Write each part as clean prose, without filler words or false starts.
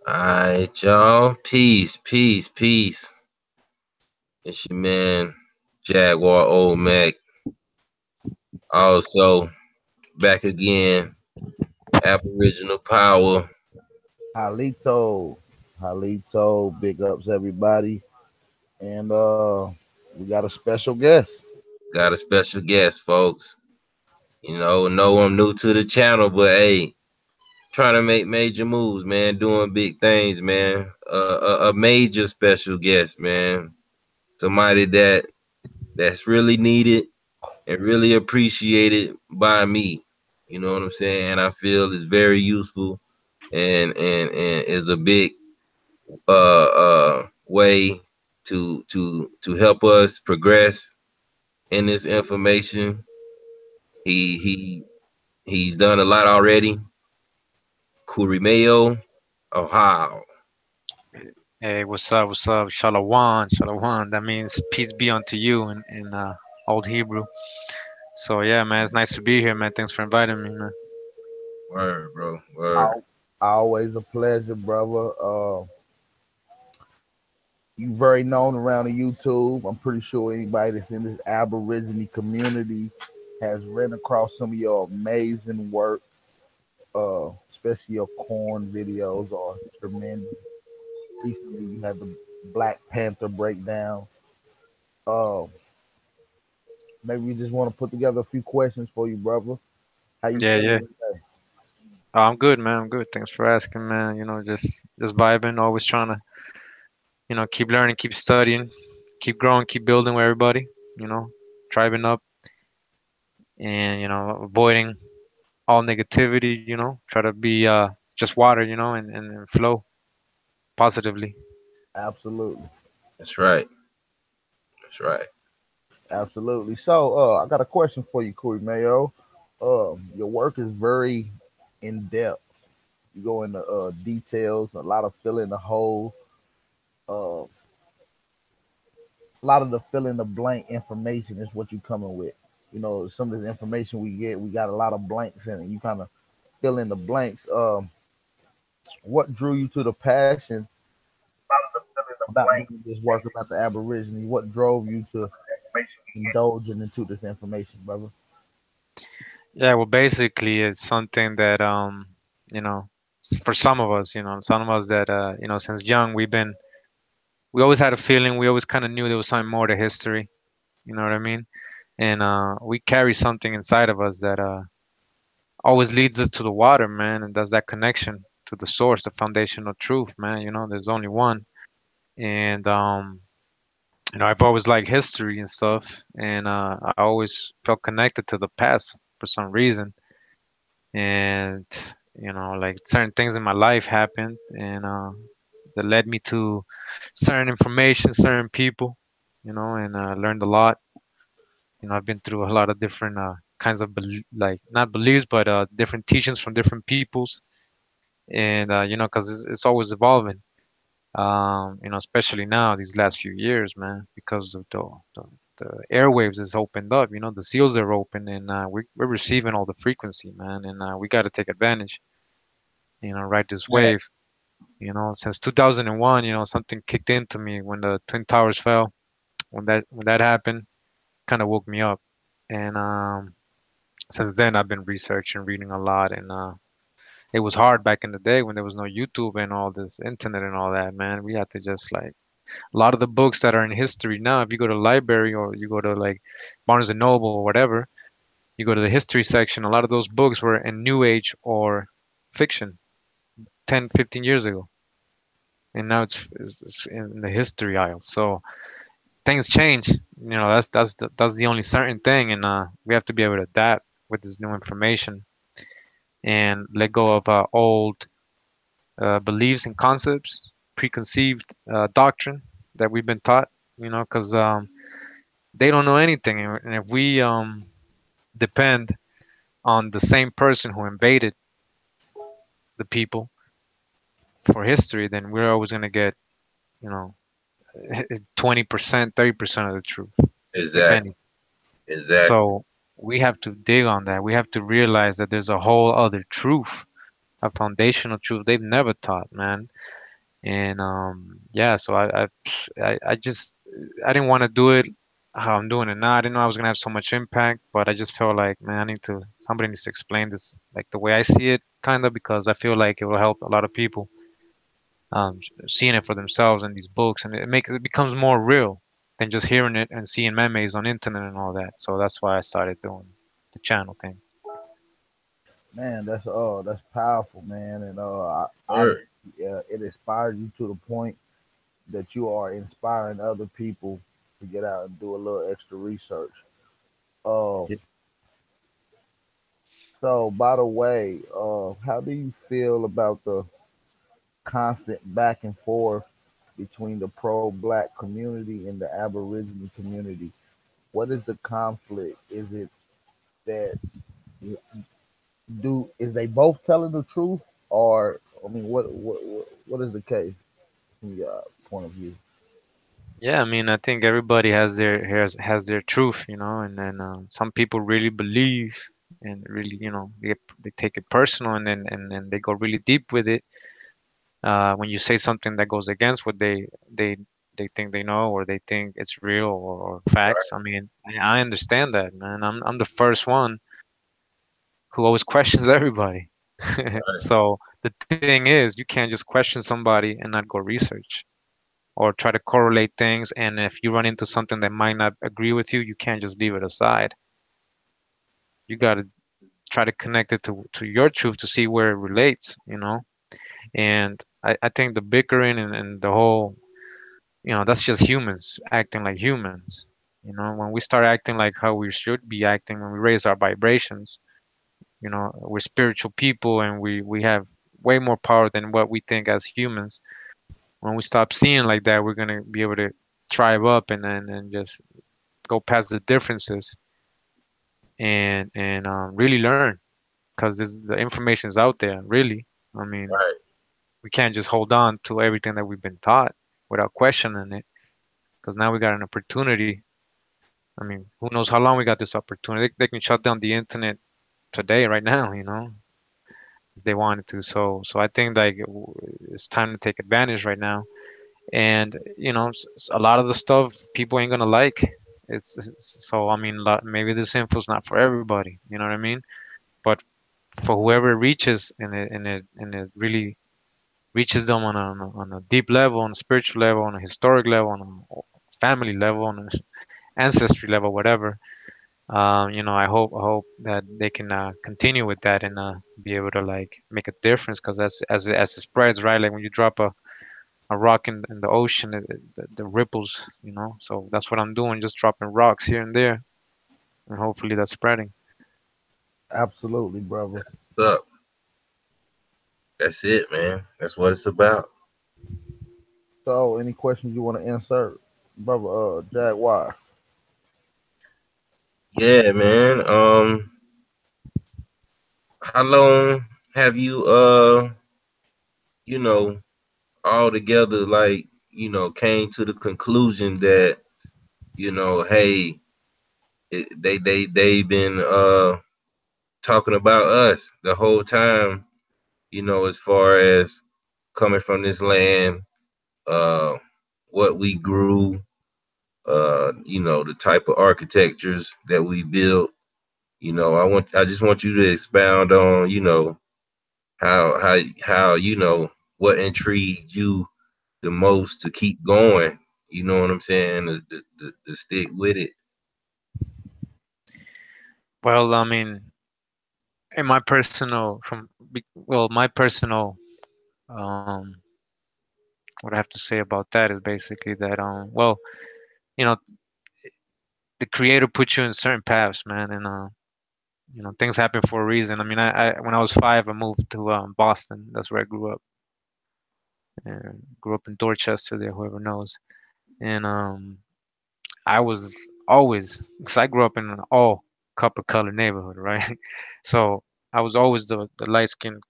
Alright, y'all. Peace, peace, peace. It's your man, Jaguar Old Mac. Also, back again. Aboriginal Power. Halito, Halito, big ups everybody, and we got a special guest. Got a special guest, folks. Know I'm new to the channel, but hey, trying to make major moves, man. Doing big things, man. A major special guest, man. Somebody that's really needed and really appreciated by me. You know what I'm saying? And I feel is very useful and is a big way to help us progress in this information. He's done a lot already. Kurimeo Ahua. Hey, what's up? What's up? Shalom, shalom. That means peace be unto you in Old Hebrew. So yeah, man, it's nice to be here, man. Thanks for inviting me, man. Word, bro. Word. Al- Always a pleasure, brother. You very known around the YouTube. I'm pretty sure anybody that's in this Aborigine community has ran across some of your amazing work, especially your corn videos are tremendous. Recently, you had the Black Panther breakdown. Uh, Maybe we just want to put together a few questions for you, brother. How you Yeah, feeling yeah. today? I'm good, man. I'm good. Thanks for asking, man. Just vibing, always trying to, keep learning, keep studying, keep growing, keep building with everybody. You know, driving up and avoiding all negativity. Try to be just water, and flow positively. Absolutely, That's right. That's right. absolutely. So, I got a question for you, Corey Mayo. Your work is very in depth. You go into details, a lot of filling the hole, a lot of the fill in the blank information is what you coming with. You know, some of the information we get, we got a lot of blanks in it. You kind of fill in the blanks. What drew you to the passion about doing this work about the Aborigines? What drove you to indulging into this information, brother? Yeah, well, basically, it's something that you know, for some of us, some of us that since young we always had a feeling, we always kind of knew there was something more to history. You know what I mean? And we carry something inside of us that always leads us to the water, man, and does that connection to the source, the foundational truth, man. There's only one, and I've always liked history and stuff, and I always felt connected to the past for some reason, and like certain things in my life happened, and that led me to certain information, certain people, and learned a lot. I've been through a lot of different kinds of like not beliefs, but different teachings from different peoples, and because it's always evolving. Especially now these last few years, man, because of the airwaves is opened up. The seals are open, and we're receiving all the frequency, man, and we got to take advantage. Ride this Yeah, wave. Since 2001, something kicked into me when the twin towers fell. When that happened, kind of woke me up, and since then I've been researching, reading a lot, and it was hard back in the day when there was no YouTube and all this internet and all that, man. We had to just like a lot of the books that are in history now. If you go to the library or you go to like Barnes and Noble or whatever, you go to the history section. A lot of those books were in New Age or fiction 10, 15 years ago, and now it's in the history aisle. So things change. That's the only certain thing, and we have to be able to adapt with this new information and let go of old beliefs and concepts, preconceived doctrine that we've been taught. Because they don't know anything, and if we depend on the same person who invaded the people for history, then we're always going to get, you know, 20%, 30% of the truth, if Exactly. any. Exactly. So we have to dig on that. We have to realize that there's a whole other truth a foundational truth they've never taught, man. And yeah, so I just I didn't want to do it how I'm doing it now. I didn't know I was gonna have so much impact, but I just felt like, man, I need to somebody needs to explain this like the way I see it, kind of, because I feel like it will help a lot of people seeing it for themselves in these books, and it becomes more real than just hearing it and seeing memes on internet and all that. So that's why I started doing the channel thing. Man, that's powerful, man, and Word. it inspires you to the point that you are inspiring other people to get out and do a little extra research. Uh, Yeah, so by the way, how do you feel about the constant back and forth between the pro-black community and the Aboriginal community? What is the conflict? Is it that do is they both telling the truth, or I mean, what is the case from your point of view? yeah. I mean, I think everybody has their truth, and then some people really believe and really, they take it personal, and then they go really deep with it. When you say something that goes against what they think they know, or they think it's real, or facts. I mean, I understand that, man. I'm the first one who always questions everybody. Right. So the thing is, you can't just question somebody and not go research or try to correlate things. And if you run into something that might not agree with you, you can't just leave it aside. You got to try to connect it to your truth to see where it relates. And I think the bickering and the whole, that's just humans acting like humans. When we start acting like how we should be acting, when we raise our vibrations, we're spiritual people, and we have way more power than what we think as humans. When we stop seeing like that, we're gonna be able to thrive up, and just go past the differences, and really learn, because the information is out there, really. I mean, Right. we can't just hold on to everything that we've been taught without questioning it, because now we got an opportunity. I mean, who knows how long we got this opportunity? They can shut down the internet today, right now, if they wanted to. So I think like it's time to take advantage right now. And a lot of the stuff people ain't gonna like. So I mean, maybe this info's not for everybody. You know what I mean? But for whoever it reaches, and it really reaches them on a deep level, on a spiritual level, on a historic level, on a family level, on an ancestry level, whatever. I hope that they can continue with that, and be able to like make a difference, because as it spreads, right? Like when you drop a rock in the ocean, the ripples, So that's what I'm doing, just dropping rocks here and there, and hopefully that's spreading. Absolutely, brother. What's up? That's it, man. That's what it's about. So, any questions you want to insert, brother? Jaguar. Yeah, man. How long have you you know, all together like, came to the conclusion that, hey, they've been talking about us the whole time, as far as coming from this land, uh what we grew, the type of architectures that we built. I just want you to expound on, how what intrigued you the most to keep going. You know what I'm saying? To stick with it. Well, I mean, in my personal my personal, um what I have to say about that is basically that, well, you know the creator puts you in certain paths, man, and things happen for a reason. I mean, I when I was 5, I moved to Boston. That's where I grew up. And grew up in Dorchester there, whoever knows. And I was always, because I grew up in an all copper colored neighborhood, right? So I was always the light skinned,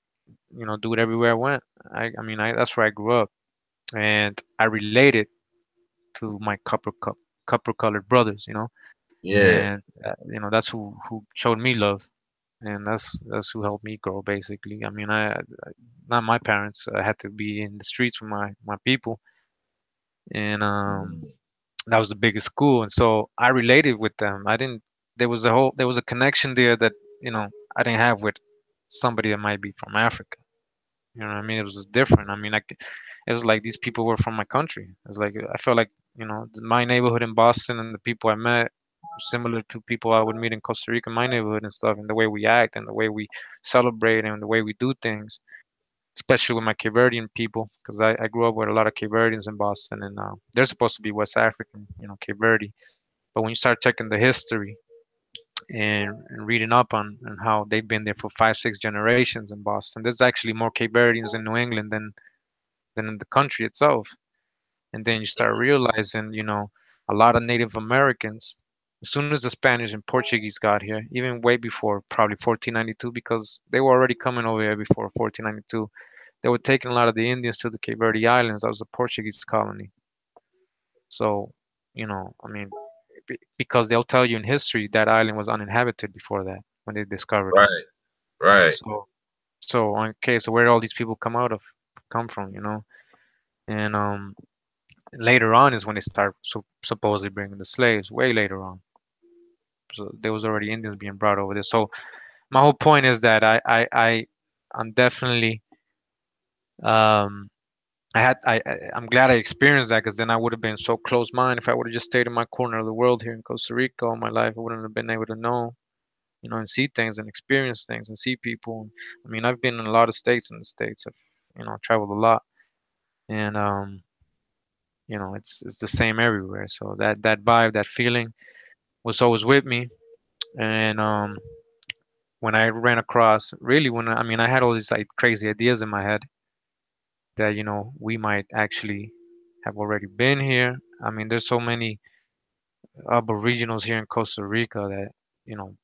dude everywhere I went. I mean, that's where I grew up, and I related to my copper colored brothers, Yeah, and that's who showed me love. and that's who helped me grow basically. I mean, not my parents. I had to be in the streets with my people, and Mm. that was the biggest school, and so I related with them. I didn't. There was a connection there that I didn't have with somebody that might be from Africa. You know what I mean? It was different. I mean, it was like these people were from my country. It was like I felt like my neighborhood in Boston and the people I met similar to people I would meet in Costa Rica, my neighborhood and stuff, and the way we act and the way we celebrate and the way we do things, especially with my Cape Verdean people, because I grew up with a lot of Cape Verdeans in Boston, and they're supposed to be West African, Cape Verde. But when you start checking the history and reading up on how they've been there for 5, 6 generations in Boston, there's actually more Cape Verdeans in New England than in the country itself. And then you start realizing, a lot of Native Americans, as soon as the Spanish and Portuguese got here, even way before probably 1492, because they were already coming over here before 1492, they were taking a lot of the Indians to the Cape Verde Islands. That was a Portuguese colony. So, I mean, because they'll tell you in history that island was uninhabited before that when they discovered it. Right, right, So okay, so where did all these people come from, And later on is when they start supposedly bringing the slaves. Way later on, so there was already Indians being brought over there. So my whole point is that I'm definitely um I'm glad I experienced that because then I would have been so close minded. If I would have just stayed in my corner of the world here in Costa Rica all my life, I wouldn't have been able to know, and see things and experience things and see people. I mean, I've been in a lot of states in the states. I've traveled a lot, and it's the same everywhere. So that vibe, that feeling was always with me. And when I ran across, really, I mean, I had all these like crazy ideas in my head that we might actually have already been here. I mean, there's so many aboriginals here in Costa Rica that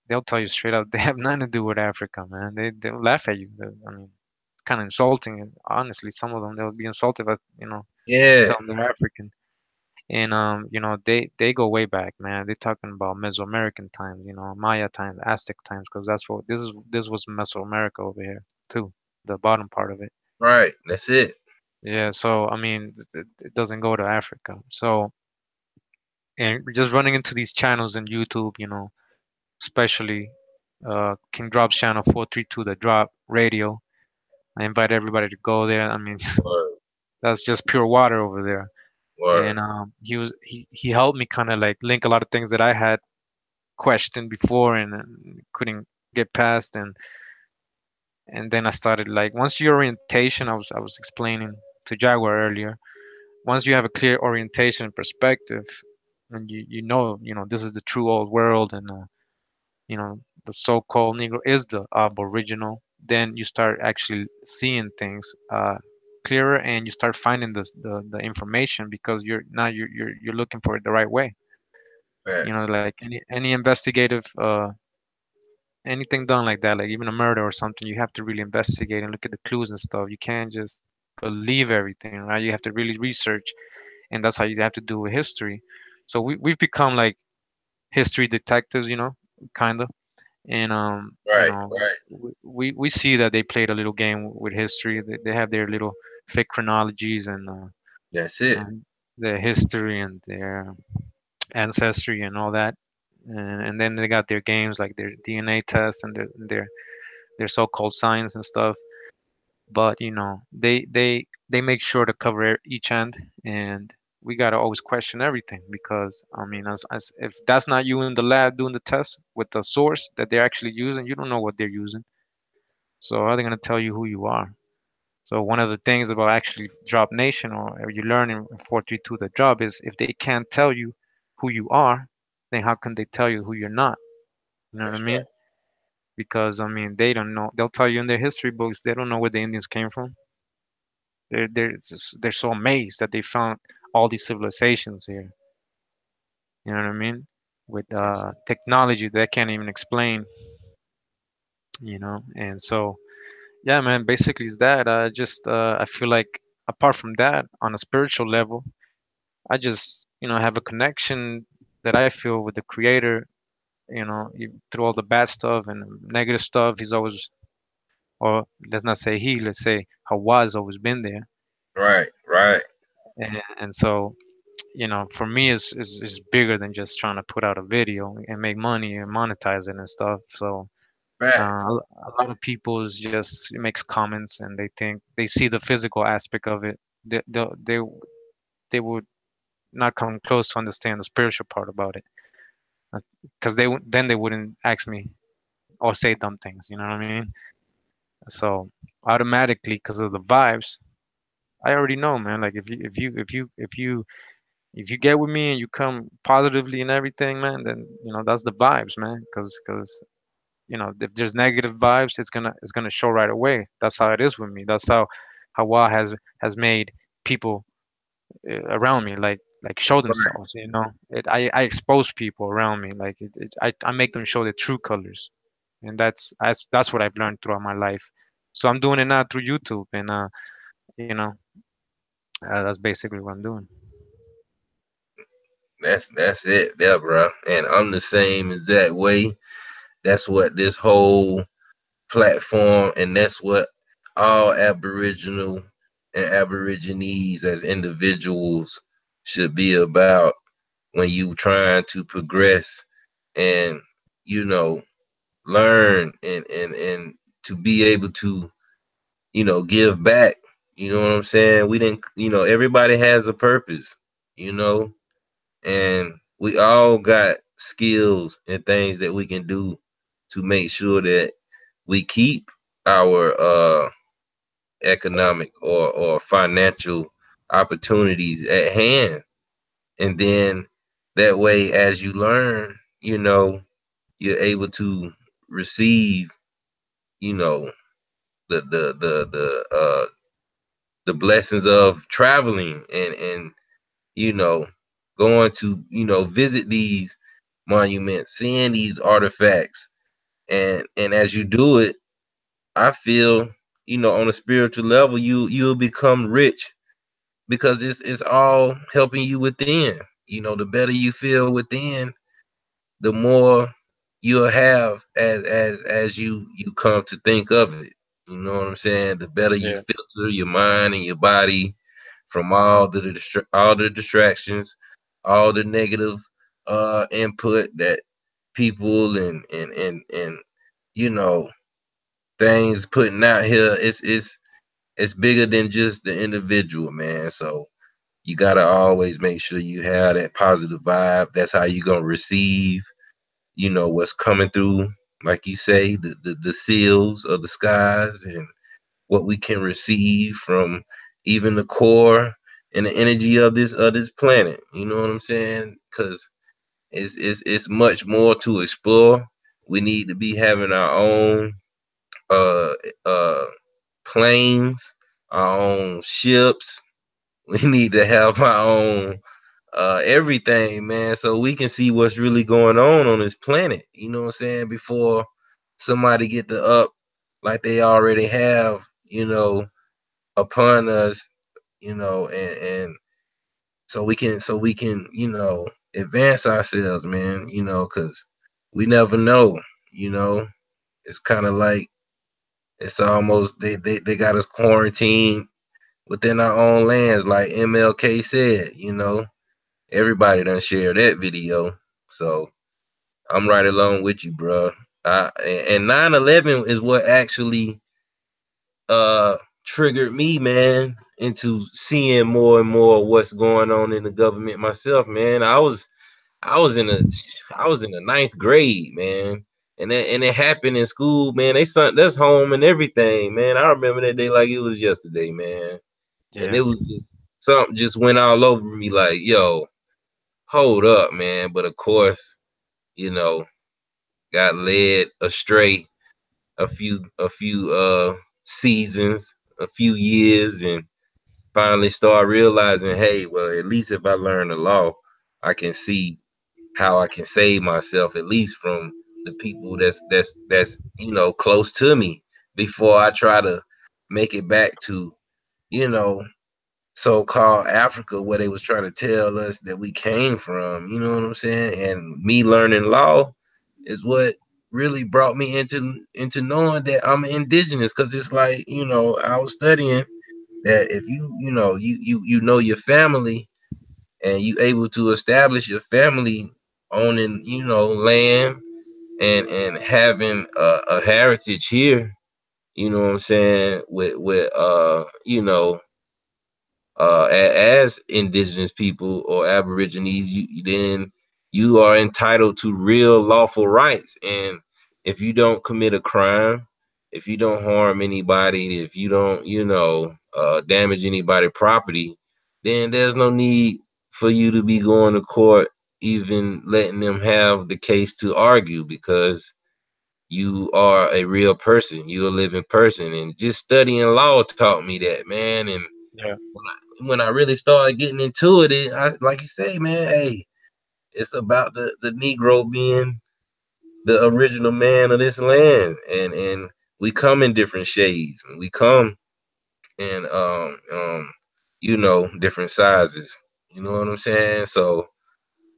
they'll tell you straight up they have nothing to do with Africa, man. They'll laugh at you. I mean, it's kind of insulting. And honestly, some of them they'll be insulted if you yeah, tell them they're African. And they go way back, man. They're talking about Mesoamerican times, Maya times, Aztec times, because this was Mesoamerica over here too, the bottom part of it. right. That's it. Yeah, so I mean, it doesn't go to Africa. So and just running into these channels in YouTube, especially King Drop's channel 432 The Drop Radio. I invite everybody to go there. I mean, Word, that's just pure water over there. word. And he helped me kind of like link a lot of things that I had questioned before and couldn't get past. And then I started like once your orientation, I was explaining to Jaguar earlier. Once you have a clear orientation and perspective, and you know this is the true old world, and you know the so-called Negro is the Aboriginal, then you start actually seeing things clearer, and you start finding the information because you're looking for it the right way. Facts. Like any investigative anything done like that, like even a murder or something, you have to really investigate and look at the clues and stuff. You can't just believe everything, right? You have to really research, and that's how you have to do with history. So we've become like history detectives, kind of. And Right, right. we see that they played a little game with history. They have their little fake chronologies That's it. and their history and their ancestry and all that. And then they got their games like their DNA tests and their so-called science and stuff. But they make sure to cover each end, and we gotta always question everything because I mean, as if that's not you in the lab doing the test with the source that they're actually using, you don't know what they're using. So how are they gonna tell you who you are? So one of the things about actually Drop Nation or you learn in 432 the job is if they can't tell you who you are, then how can they tell you who you're not? You know what I That's mean? right. Because I mean they don't know. They'll tell you in their history books they don't know where the Indians came from. They're so amazed that they found all these civilizations here. You know what I mean? With That's it. technology that they can't even explain. And so yeah, man. Basically, is that I feel like apart from that, on a spiritual level, I just have a connection that I feel with the Creator through all the bad stuff and negative stuff, he's always, or let's not say he, let's say Hawa's always been there. Right, right. And so, for me, is bigger than just trying to put out a video and make money and monetize it and stuff. So Facts. a lot of people is just makes comments and they think they see the physical aspect of it. They would not come close to understand the spiritual part about it, because then they wouldn't ask me or say dumb things. You know what I mean? So automatically, because of the vibes, I already know, man. Like if you get with me and you come positively and everything, man, then that's the vibes, man. Because if there's negative vibes, it's gonna show right away. That's how it is with me. That's how Hawa has made people around me like show Right. themselves. I expose people around me, like I make them show their true colors, and that's what I've learned throughout my life. So I'm doing it now through YouTube, and you know that's basically what I'm doing. That's it there, bro. And I'm the same exact way. That's what this whole platform, and that's what all Aboriginal and Aborigines as individuals should be about when you trying to progress and you know learn and to be able to give back. You know what I'm saying? We didn't, everybody has a purpose, you know, and we all got skills and things that we can do to make sure that we keep our economic or financial opportunities at hand. And then that way, as you learn, you're able to receive, you know, the blessings of traveling and you know going to visit these monuments, seeing these artifacts, and as you do it, I feel on a spiritual level you'll become rich because it's all helping you within. The better you feel within, the more you'll have as you come to think of it. You know what I'm saying? The better you Yeah, filter your mind and your body from all the distractions, all the negative input that people and you know things putting out here. It's bigger than just the individual, man. So you gotta always make sure you have that positive vibe. That's how you gonna receive, what's coming through, like you say, the seals of the skies and what we can receive from even the core and the energy of this planet. You know what I'm saying? Because it's much more to explore. We need to be having our own uh uh planes, our own ships. We need to have our own everything, man, so we can see what's really going on this planet. You know what I'm saying? Before somebody get the up like they already have, upon us, and so we can advance ourselves, man. Because we never know. You know, it's kind of like it's almost they got us quarantined within our own lands, like MLK said. Everybody done share that video. So I'm right along with you, bro. And 9/11 is what actually uh triggered me, man, into seeing more and more what's going on in the government myself, man. I was in the ninth grade, man. And it happened in school, man. They sent us home and everything, man. I remember that day like it was yesterday, man. And yeah, it was just something just went all over me like, yo, hold up, man. But of course, you know, got led astray a few seasons, a few years, and finally start realizing, hey, well, at least if I learn the law, I can see how I can save myself, at least from the people that's close to me, before I try to make it back to you know so-called Africa, where they was trying to tell us that we came from. You know what I'm saying? And me learning law is what really brought me into knowing that I'm indigenous. Because it's like, I was studying that if you know your family, and you able to establish your family owning, land, and having a heritage here, you know what I'm saying, with as indigenous people or aborigines, then you are entitled to real lawful rights. And if you don't commit a crime, if you don't harm anybody, if you don't, damage anybody property, then there's no need for you to be going to court, even letting them have the case to argue, because you are a real person, you a living person. And just studying law taught me that, man. And Yeah. when I really started getting into it, I, like you say, man, hey, it's about the Negro being the original man of this land, and we come in different shades, and we come in different sizes. You know what I'm saying? So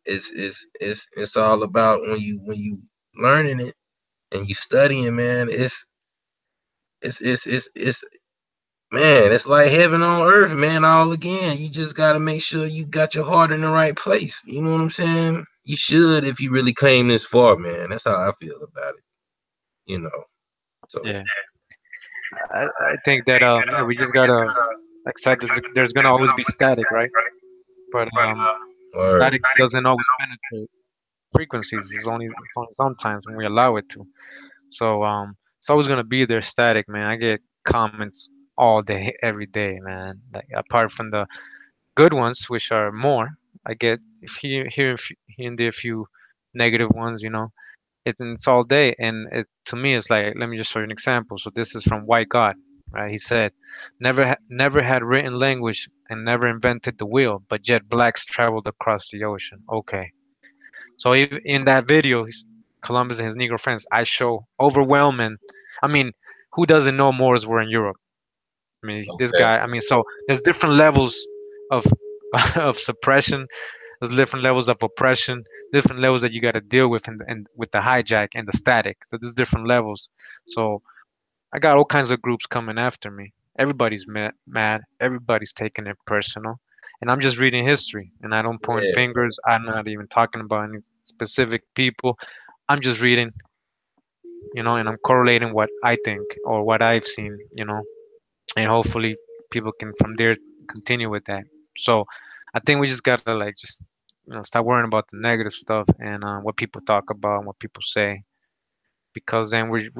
it's all about when you learning it and you studying, man. It's Man, it's like heaven on earth, man, all again. You just got to make sure you got your heart in the right place. You know what I'm saying? You should, if you really came this far, man. That's how I feel about it, you know. So, Yeah. I think that yeah, we just gotta accept there's gonna always be static, right? But word. static doesn't always penetrate frequencies. It's only sometimes when we allow it to. So it's always gonna be there static, man. I get comments all day, every day, man. Like apart from the good ones, which are more, I get if here and there a few negative ones, it's all day. And to me, it's like, let me just show you an example. So this is from White God, right? He said, never had written language and never invented the wheel, but yet blacks traveled across the ocean. Okay. So in that video, Columbus and his Negro friends, I show overwhelming. I mean, who doesn't know Moors were in Europe? I mean, this Okay. guy. I mean, so there's different levels of of suppression. There's different levels of oppression, different levels that you got to deal with, and with the hijack and the static. So there's different levels. So I got all kinds of groups coming after me. Everybody's mad. Everybody's taking it personal. And I'm just reading history, and I don't point Yeah, fingers. I'm not even talking about any specific people. I'm just reading, and I'm correlating what I think or what I've seen, and hopefully people can from there continue with that. So I think we just gotta like just stop worrying about the negative stuff and what people talk about and what people say, because then we'd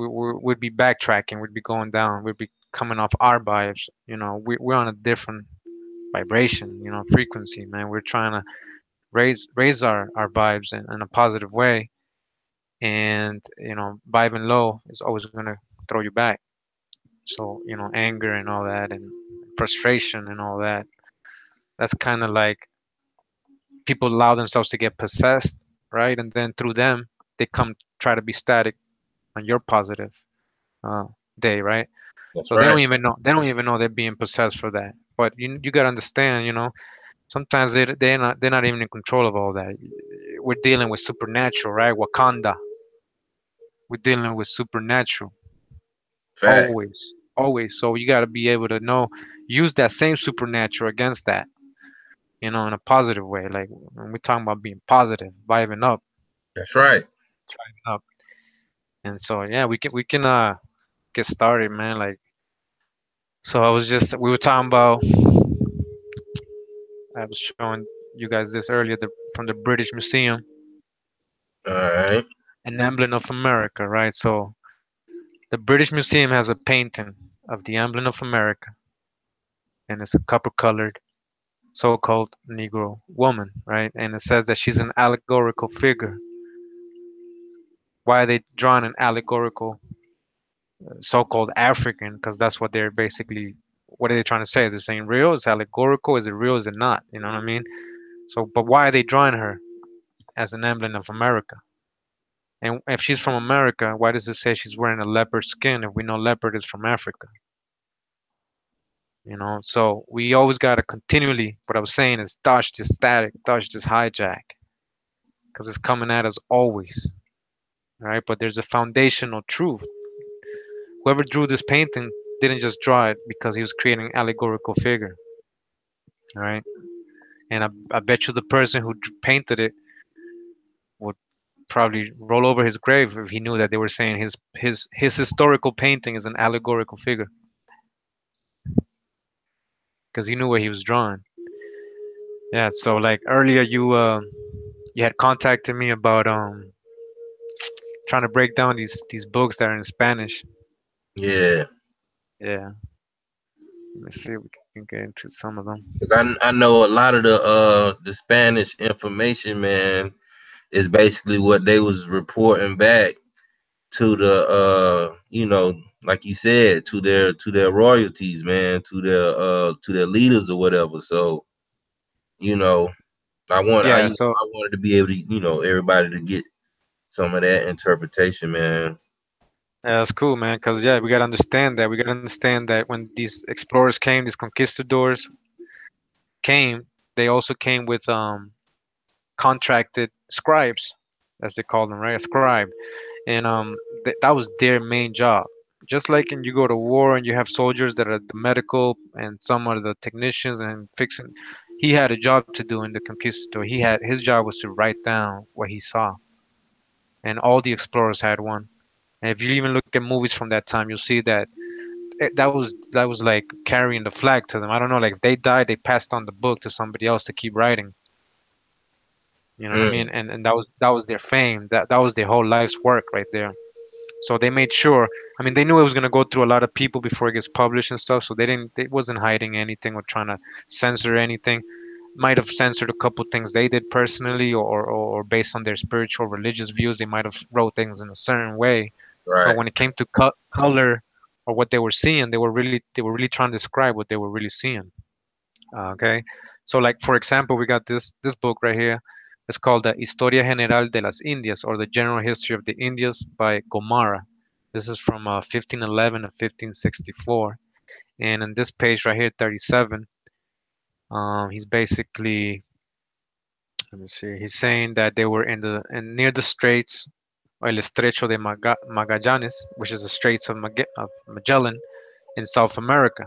be backtracking, we'd be going down, we'd be coming off our vibes. We're on a different vibration, frequency, man. We're trying to raise our vibes in a positive way, and vibing low is always gonna throw you back. So anger and all that, and frustration and all that, that's kind of like people allow themselves to get possessed, right? And then through them they come try to be static on your positive uh, day, right? that's So they don't right. even know they're being possessed for that. But you got to understand, sometimes they're not even in control of all that. We're dealing with supernatural, right? Wakanda. We're dealing with supernatural. Fact. Always, always. So you got to be able to use that same supernatural against that, in a positive way. Like when we're talking about being positive, vibing That's right. up. And so yeah, we can get started, man. Like, so we were talking about. I was showing you guys this earlier, from the British Museum, All right. an emblem of America, right? So the British Museum has a painting of the emblem of America, and it's a copper-colored so-called Negro woman, right? And it says that she's an allegorical figure. Why are they drawing an allegorical so-called African? Because that's what they're basically. What are they trying to say? This ain't real. It's allegorical. Is it real? Is it not? You know what I mean? So, but why are they drawing her as an emblem of America? And if she's from America, why does it say she's wearing a leopard skin if we know leopard is from Africa? So we always gotta continually. What I was saying is dodge this static, dodge this hijack, because it's coming at us always. right? But there's a foundational truth. Whoever drew this painting didn't just draw it because he was creating an allegorical figure, right? And I bet you the person who painted it would probably roll over his grave if he knew that they were saying his historical painting is an allegorical figure because he knew what he was drawing. Yeah. So like earlier, you had contacted me about trying to break down these books that are in Spanish. Yeah. Yeah. Let me see if we can get into some of them. 'Cause I know a lot of the Spanish information, man, is basically what they was reporting back to the like you said, to their royalties, man, to their leaders or whatever. So, you know, Yeah. So I wanted to be able to, everybody to get some of that interpretation, man. yeah, that's cool, man. Because yeah, we gotta understand that. We gotta understand that when these explorers came, these conquistadors came, they also came with contracted scribes, as they call them, right? A scribe, and that was their main job. Just like when you go to war and you have soldiers that are the medical and some are the technicians and fixing, he had a job to do in the conquistador. He had his job was to write down what he saw, and all the explorers had one. And if you even look at movies from that time, you'll see that that was like carrying the flag to them. I don't know, like if they died, they passed on the book to somebody else to keep writing. You know what I mean? Mm, And that was their fame. That was their whole life's work right there. So they made sure. I mean, they knew it was gonna go through a lot of people before it gets published and stuff. So they didn't. They wasn't hiding anything or trying to censor anything. Might have censored a couple things they did personally, or based on their spiritual religious views, they might have wrote things in a certain way. But right, when it came to color or what they were seeing, they were really trying to describe what they were really seeing. Okay, so like for example, we got this book right here. It's called the Historia General de las Indias, or the General History of the Indias by Gomara. This is from 1511 and 1564. And in this page right here, 37, he's basically, let me see, he's saying that they were in near the straits, or el Estrecho de Magallanes, which is the Straits of, of Magellan in South America,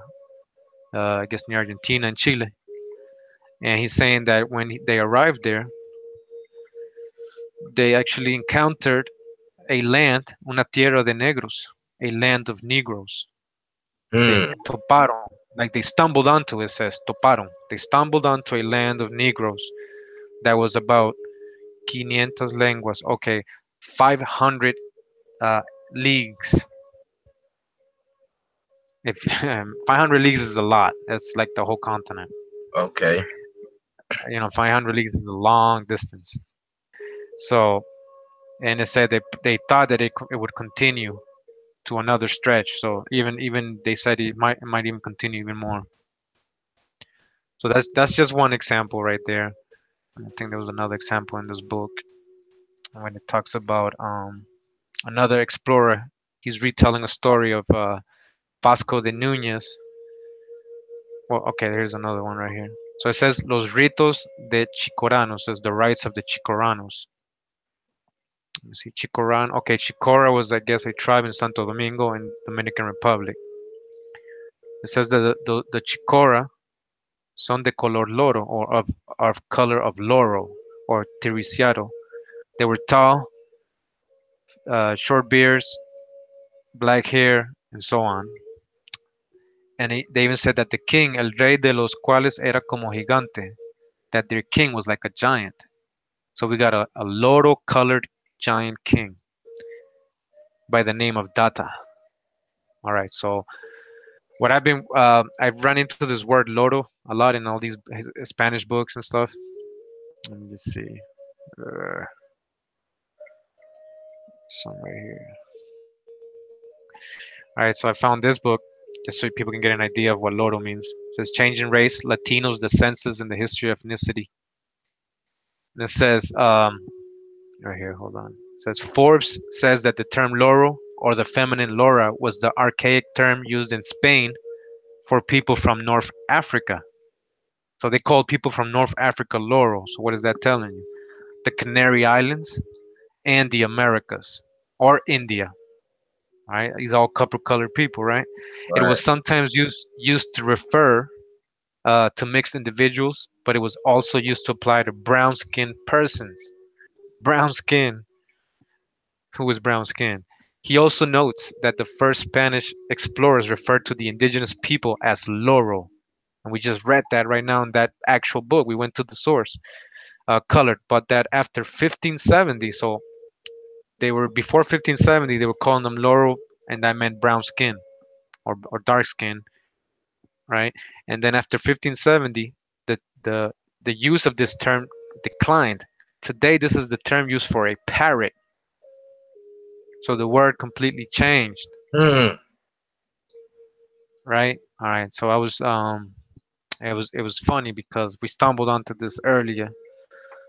I guess near Argentina and Chile. And he's saying that when they arrived there, they actually encountered a land, una tierra de negros, a land of Negroes. They mm, toparon, like they stumbled onto it, says toparon. They stumbled onto a land of Negroes that was about 500 lenguas, okay, 500 uh, leagues. If 500 leagues is a lot, that's like the whole continent. okay, 500 leagues is a long distance. So, and it said they thought that it would continue to another stretch. So even they said it might even continue even more. So that's just one example right there. I think there was another example in this book when it talks about another explorer. He's retelling a story of Vasco de Nunez. Well, okay, here's another one right here. So it says Los ritos de Chicoranos, says the rites of the Chicoranos. Let me see, Chicoran. Okay, Chicora was, I guess, a tribe in Santo Domingo in Dominican Republic. It says that the Chicora son de color loro, or of color of laurel or tiriciado. They were tall, short beards, black hair, and so on. And they even said that the king, el rey de los cuales era como gigante, that their king was like a giant. So we got a loro colored giant king by the name of Data. All right, so what I've run into this word loro a lot in all these Spanish books and stuff. Let me just see. Uh, Somewhere here. All right, so I found this book just so people can get an idea of what Loro means. It says changing race, Latinos, the census, and the history of ethnicity. And it says right here, hold on. It says Forbes says that the term Loro, or the feminine Laura, was the archaic term used in Spain for people from North Africa. So they called people from North Africa Loro. So what is that telling you? The Canary Islands and the Americas. or India. Right? These all copper colored people, right? It was Right. sometimes used to refer to mixed individuals, but it was also used to apply to brown skinned persons. Brown skin, who was brown skinned. He also notes that the first Spanish explorers referred to the indigenous people as Loro. And we just read that right now in that actual book. We went to the source, colored, but that after 1570, so they were before 1570, they were calling them Loro, and that meant brown skin or dark skin, right? And then after 1570, the the the use of this term declined. Today, this is the term used for a parrot. So the word completely changed, Hmm. right? All right. So it was funny because we stumbled onto this earlier.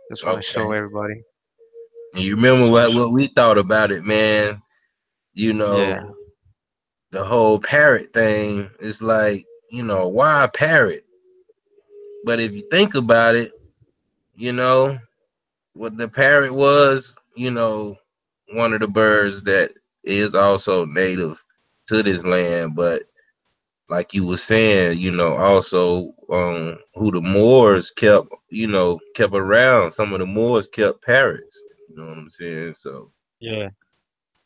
Just want to show Okay. everybody. And you remember Just want to what we thought about it, man? You yeah, know, the whole parrot thing is like, why a parrot? But if you think about it, you know, what the parrot was, one of the birds that is also native to this land, but like you were saying, also who the Moors kept around. Some of the Moors kept parrots. You know what I'm saying? So yeah,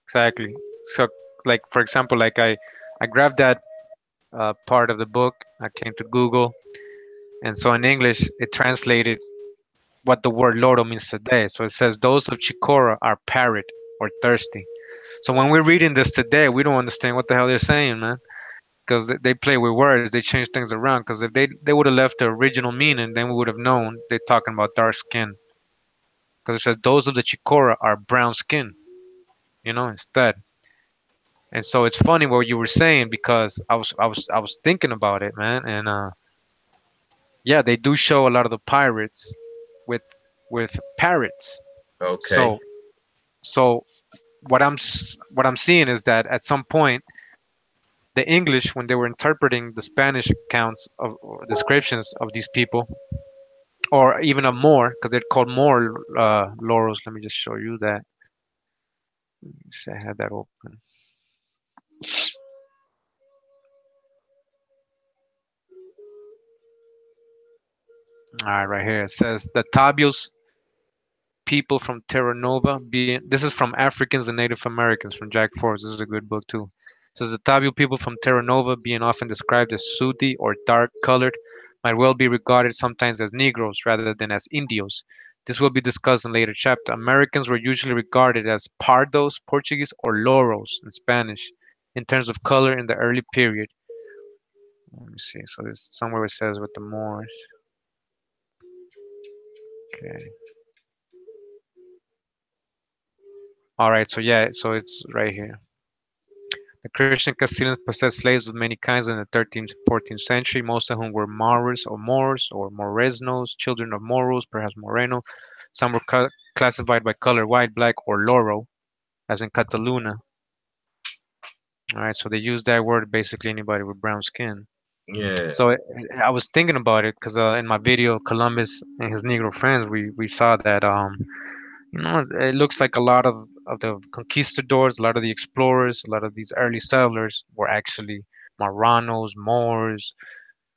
exactly. So like for example, like I grabbed that part of the book. I came to Google, and so in English it translated what the word loro means today. So it says those of Chicora are parrot or thirsty. So when we're reading this today, we don't understand what the hell they're saying, man, because they play with words, they change things around. Because if they would have left the original meaning, then we would have known they're talking about dark skin. Because it says those of the Chicora are brown skin, instead. And so it's funny what you were saying because I was thinking about it, man, and yeah, they do show a lot of the pirates with parrots. okay, So so what I'm seeing is that at some point the English, when they were interpreting the Spanish accounts of or descriptions of these people, or even a Moor, because they're called Moor laurels. Let me just show you that. I had that open. All right, right here it says the Tabios people from Terra Nova being this is from Africans and Native Americans from Jack Forbes. This is a good book too. It says the Tabio people from Terra Nova being often described as sooty or dark colored might well be regarded sometimes as Negroes rather than as Indios. This will be discussed in later chapter. Americans were usually regarded as Pardos, Portuguese, or Loros in Spanish in terms of color in the early period. Let me see. So there's somewhere it says with the Moors. Okay. All right. So yeah. So it's right here. The Christian Castilians possessed slaves of many kinds in the 13th, 14th century, most of whom were Maures or Moors or Moresnos, children of Moros, perhaps Moreno. Some were classified by color white, black, or Loro, as in Cataluna. All right, so they use that word basically anybody with brown skin. yeah, So I was thinking about it because in my video, Columbus and his Negro friends, we saw that it looks like a lot of the conquistadors, a lot of the explorers, a lot of these early settlers were actually Marranos, Moors,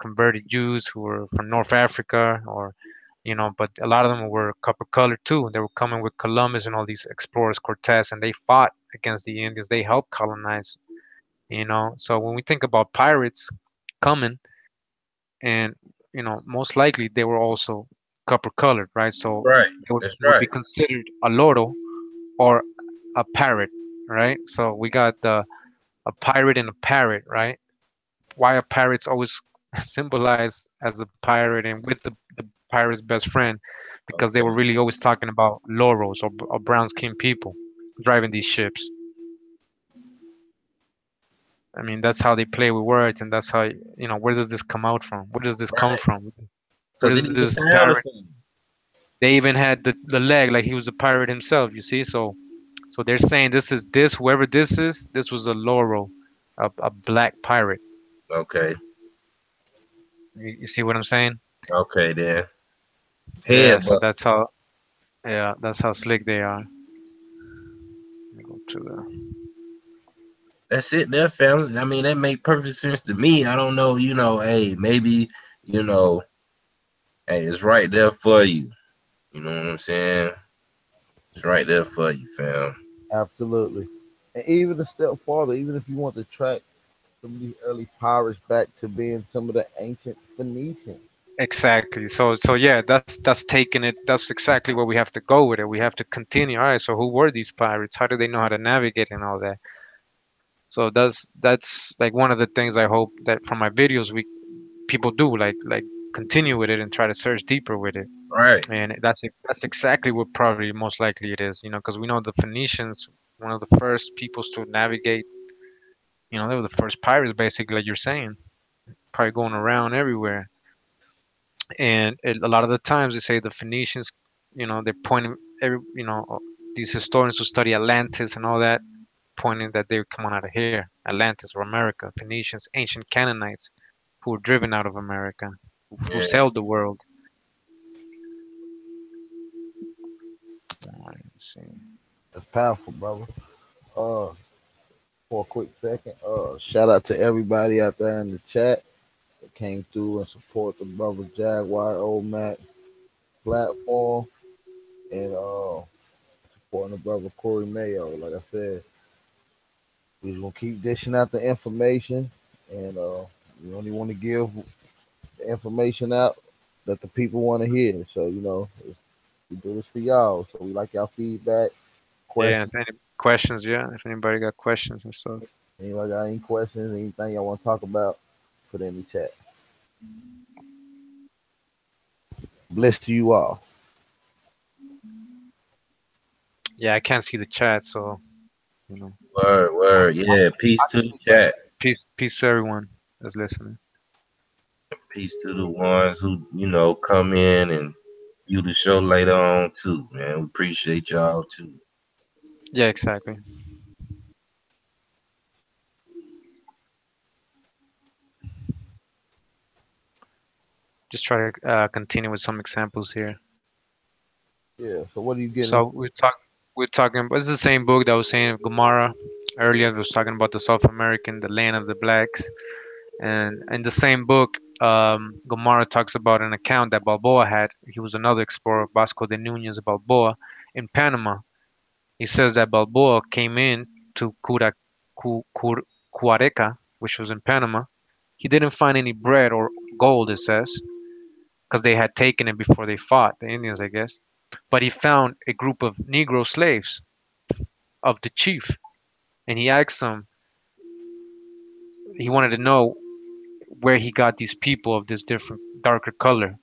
converted Jews who were from North Africa, or but a lot of them were copper colored too. They were coming with Columbus and all these explorers, Cortez, and they fought against the Indians. They helped colonize. So when we think about pirates coming, and most likely they were also copper colored, right? So right. they would, That's they would be right. considered a loro or a parrot, right? So we got a pirate and a parrot, right? Why are pirates always symbolized as a pirate and with the pirate's best friend? Because they Okay, were really always talking about loros or brown skinned people driving these ships. I mean, that's how they play with words, and that's how where does this come out from? Where does this come right. from? Where Cause does it even this sound the parrot? same. They even had the leg like he was a pirate himself. You see, so they're saying this whoever this is, this was a Loro, a black pirate. Okay, You see what I'm saying? okay, then Yeah. head So buster. that's how slick they are. Let me go to the That's it there, family. I mean, that make perfect sense to me. I don't know, hey, maybe, you know, hey, it's right there for you. You know what I'm saying? It's right there for you, fam. Absolutely. And even a step farther, even if you want to track some of these early pirates back to being some of the ancient Phoenicians. exactly. So yeah, that's taking it. That's exactly where we have to go with it. We have to continue. All right. So who were these pirates? How do they know how to navigate and all that? So that's like one of the things I hope that from my videos we people do like continue with it and try to search deeper with it. Right. And that's exactly what probably most likely it is. Because we know the Phoenicians, one of the first peoples to navigate. They were the first pirates, basically, like you're saying, probably going around everywhere. And a lot of the times they say the Phoenicians, they're pointing these historians who study Atlantis and all that, pointing that they were coming out of here, Atlantis or America, Phoenicians, ancient Canaanites who were driven out of America, who Yeah. sailed the world. Let's see. That's powerful, brother. Uh, for a quick second, shout out to everybody out there in the chat that came through and support the brother Jaguar Old Mac platform and supporting the brother Corey Mayo. Like I said, we just gonna keep dishing out the information, and we only want to give the information out that the people want to hear. So we do this for y'all. So we like y'all feedback, Yeah, questions. if any questions, yeah, if anybody got questions and stuff. Anybody got any questions? Anything y'all want to talk about? Put it in the chat. Bless to you all. Yeah, I can't see the chat, so you know, Word, word. Yeah. Peace to the chat. peace to everyone that's listening. Peace to the ones who, come in and view the show later on too, man. We appreciate y'all too. Yeah, exactly. Just try to continue with some examples here. Yeah. So what are you getting? So we're talking. It's the same book that I was saying Gomara earlier. I was talking about the South American, the land of the blacks, and in the same book, Gomara talks about an account that Balboa had. He was another explorer, Vasco de Nunez Balboa, in Panama. He says that Balboa came in to Cuareca, which was in Panama. He didn't find any bread or gold, it says, because they had taken it before they fought, the Indians, I guess. But he found a group of Negro slaves of the chief, and he asked them, he wanted to know where he got these people of this different, darker color.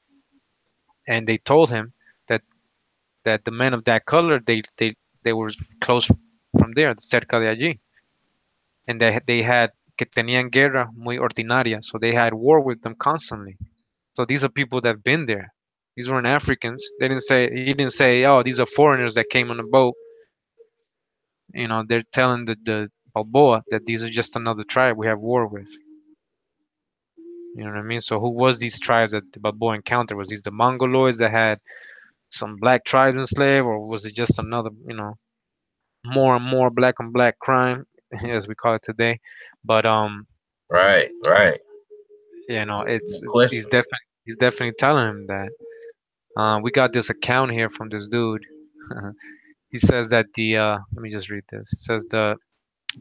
And they told him that, that the men of that color, they were close from there, cerca de allí. And they had que tenían guerra muy ordinaria, so they had war with them constantly. So these are people that have been there. These weren't Africans. He didn't say, oh, these are foreigners that came on a boat. They're telling the Balboa that these are just another tribe we have war with. You know what I mean? So who was these tribes that the Balboa encountered? Was these the Mongoloids that had some black tribes enslaved, or was it just another, more and more black on black crime, as we call it today? But Right, right. it's Good question. he's definitely telling him that. We got this account here from this dude. He says that let me just read this. It says the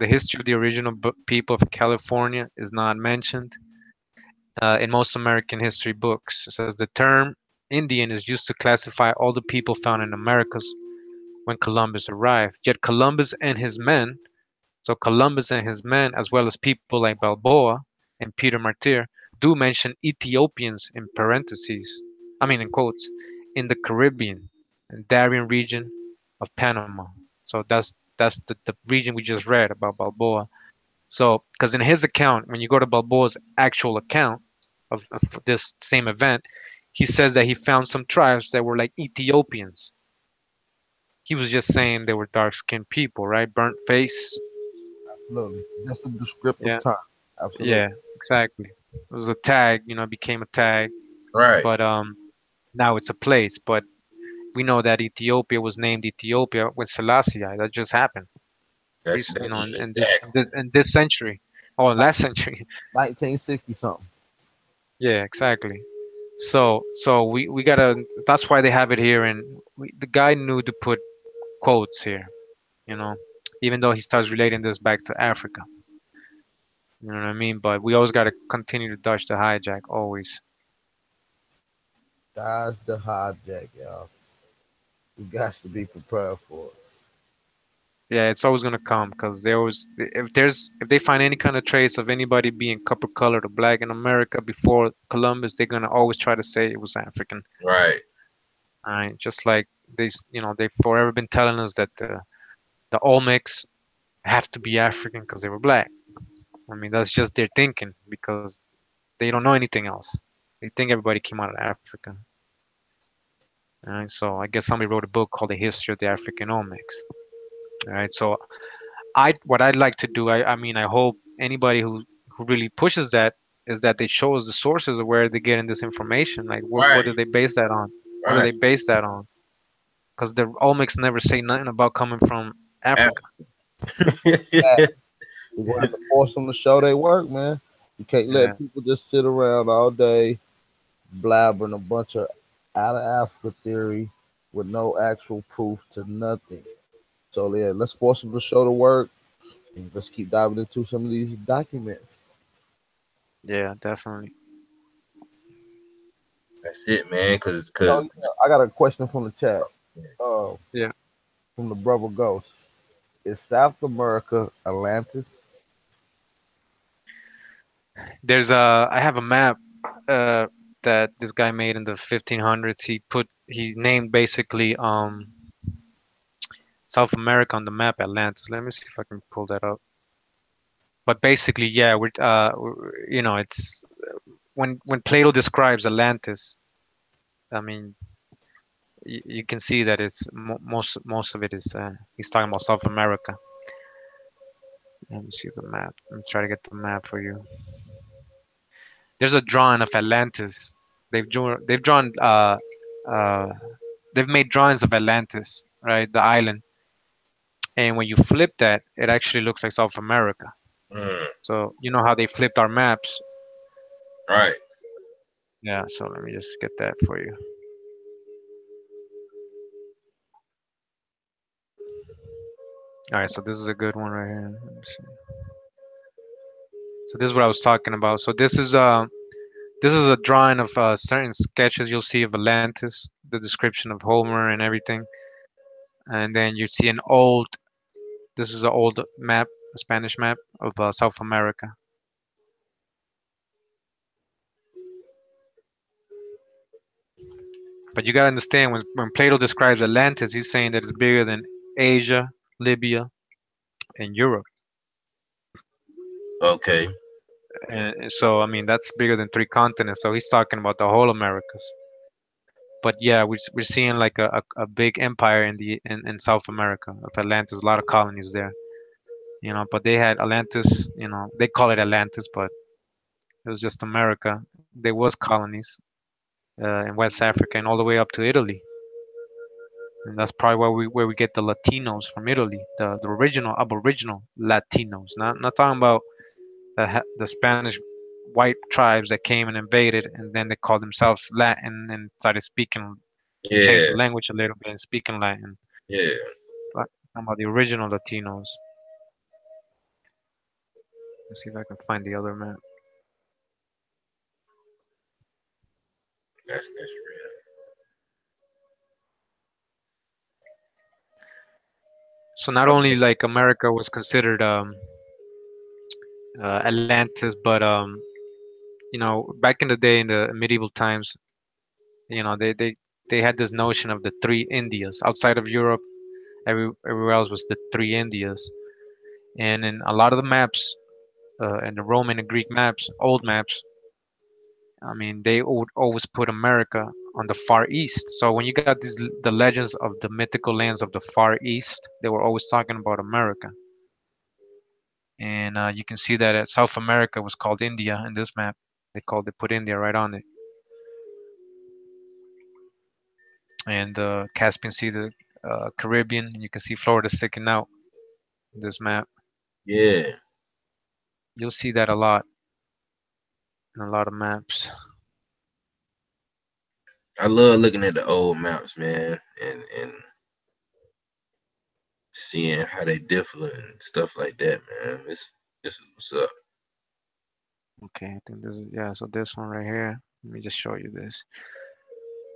history of the original people of California is not mentioned in most American history books. It says the term Indian is used to classify all the people found in Americas when Columbus arrived. Yet Columbus and his men, so Columbus and his men, as well as people like Balboa and Peter Martyr, do mention Ethiopians in parentheses, I mean in quotes, in the Caribbean and Darien region of Panama. So that's the region we just read about Balboa. So, because in his account, when you go to Balboa's actual account of this same event, he says that he found some tribes that were like Ethiopians. He was just saying they were dark skinned people, right? Burnt face. Absolutely. Just a descriptive Yeah, time. Absolutely. yeah, exactly. It was a tag, it became a tag, Right. but now it's a place. But we know that Ethiopia was named Ethiopia with Selassie. That just happened. recent, you know, exactly. in this century or last century. 1960 something. Yeah, exactly. So we gotta. That's why they have it here, and the guy knew to put quotes here, you know, even though he starts relating this back to Africa. You know what I mean? But we always gotta continue to dodge the hijack, always. Dodge the hijack, y'all. We got to be prepared for it. Yeah, it's always gonna come because they always if they find any kind of trace of anybody being copper colored or black in America before Columbus, they're gonna always try to say it was African. Right. All right, just like you know, they've forever been telling us that the Olmecs have to be African because they were black. I mean, that's just their thinking because they don't know anything else. They think everybody came out of Africa. All right, so I guess somebody wrote a book called The History of the African Olmecs. All right, so I what I'd like to do, I mean, I hope anybody who really pushes that is that they show us the sources of where they're getting this information. Like, what Right. do they base that on? What do Right. they base that on? Because the Olmecs never say nothing about coming from Africa. Yeah, we're gonna have to force them to show their work, man. You can't Yeah, let people just sit around all day blabbering a bunch of out of Africa theory with no actual proof to nothing. So yeah, let's force them to show the work and just keep diving into some of these documents. yeah, definitely. That's it, man. So Cause yeah, I got a question from the chat. Uh, Yeah, from the brother Ghost. Is South America Atlantis? there's a I have a map that this guy made in the 1500s. He named basically South America on the map Atlantis. Let me see if I can pull that up. But basically, yeah, you know, it's when Plato describes Atlantis, I mean, you can see that it's most of it is he's talking about South America. Let me see the map. Let me try to get the map for you. There's a drawing of Atlantis. They've drawn uh they've made drawings of Atlantis, right? The island. And when you flip that, it actually looks like South America. mm, So you know how they flipped our maps? right. Yeah, so let me just get that for you. All right, so this is a good one right here. Let me see. So this is what I was talking about. So this is a drawing of certain sketches you'll see of Atlantis, the description of Homer and everything, and then you see an old. This is an old map, a Spanish map of South America. But you gotta understand when Plato describes Atlantis, he's saying that it's bigger than Asia, Libya, and Europe. Okay. And so I mean that's bigger than three continents. So he's talking about the whole Americas. But yeah, we're seeing like a big empire in South America of Atlantis, a lot of colonies there. You know, but they had Atlantis, you know, they call it Atlantis, but it was just America. There was colonies in West Africa and all the way up to Italy, and that's probably where we get the Latinos from Italy, the original Aboriginal Latinos. Not talking about the Spanish white tribes that came and invaded, and then they called themselves Latin and started speaking, changed the Yeah. language a little bit and speaking Latin. Yeah. But talking about the original Latinos. Let's see if I can find the other map. That's real. So not only Okay. like America was considered Atlantis, but you know, back in the day in the medieval times, you know, they had this notion of the three Indias. Outside of Europe, everywhere else was the three Indias. And in a lot of the maps, in the Roman and Greek maps, old maps, I mean, they would always put America on the far east. So when you got the legends of the mythical lands of the far east, they were always talking about America. And you can see that South America was called India in this map. They put India right on it, and Caspian Sea, the Caribbean. And you can see Florida sticking out. This map, Yeah, you'll see that a lot in a lot of maps. I love looking at the old maps, man, and seeing how they differ and stuff like that, man. This is what's up. Okay, I think this is, yeah. So this one right here. Let me just show you this.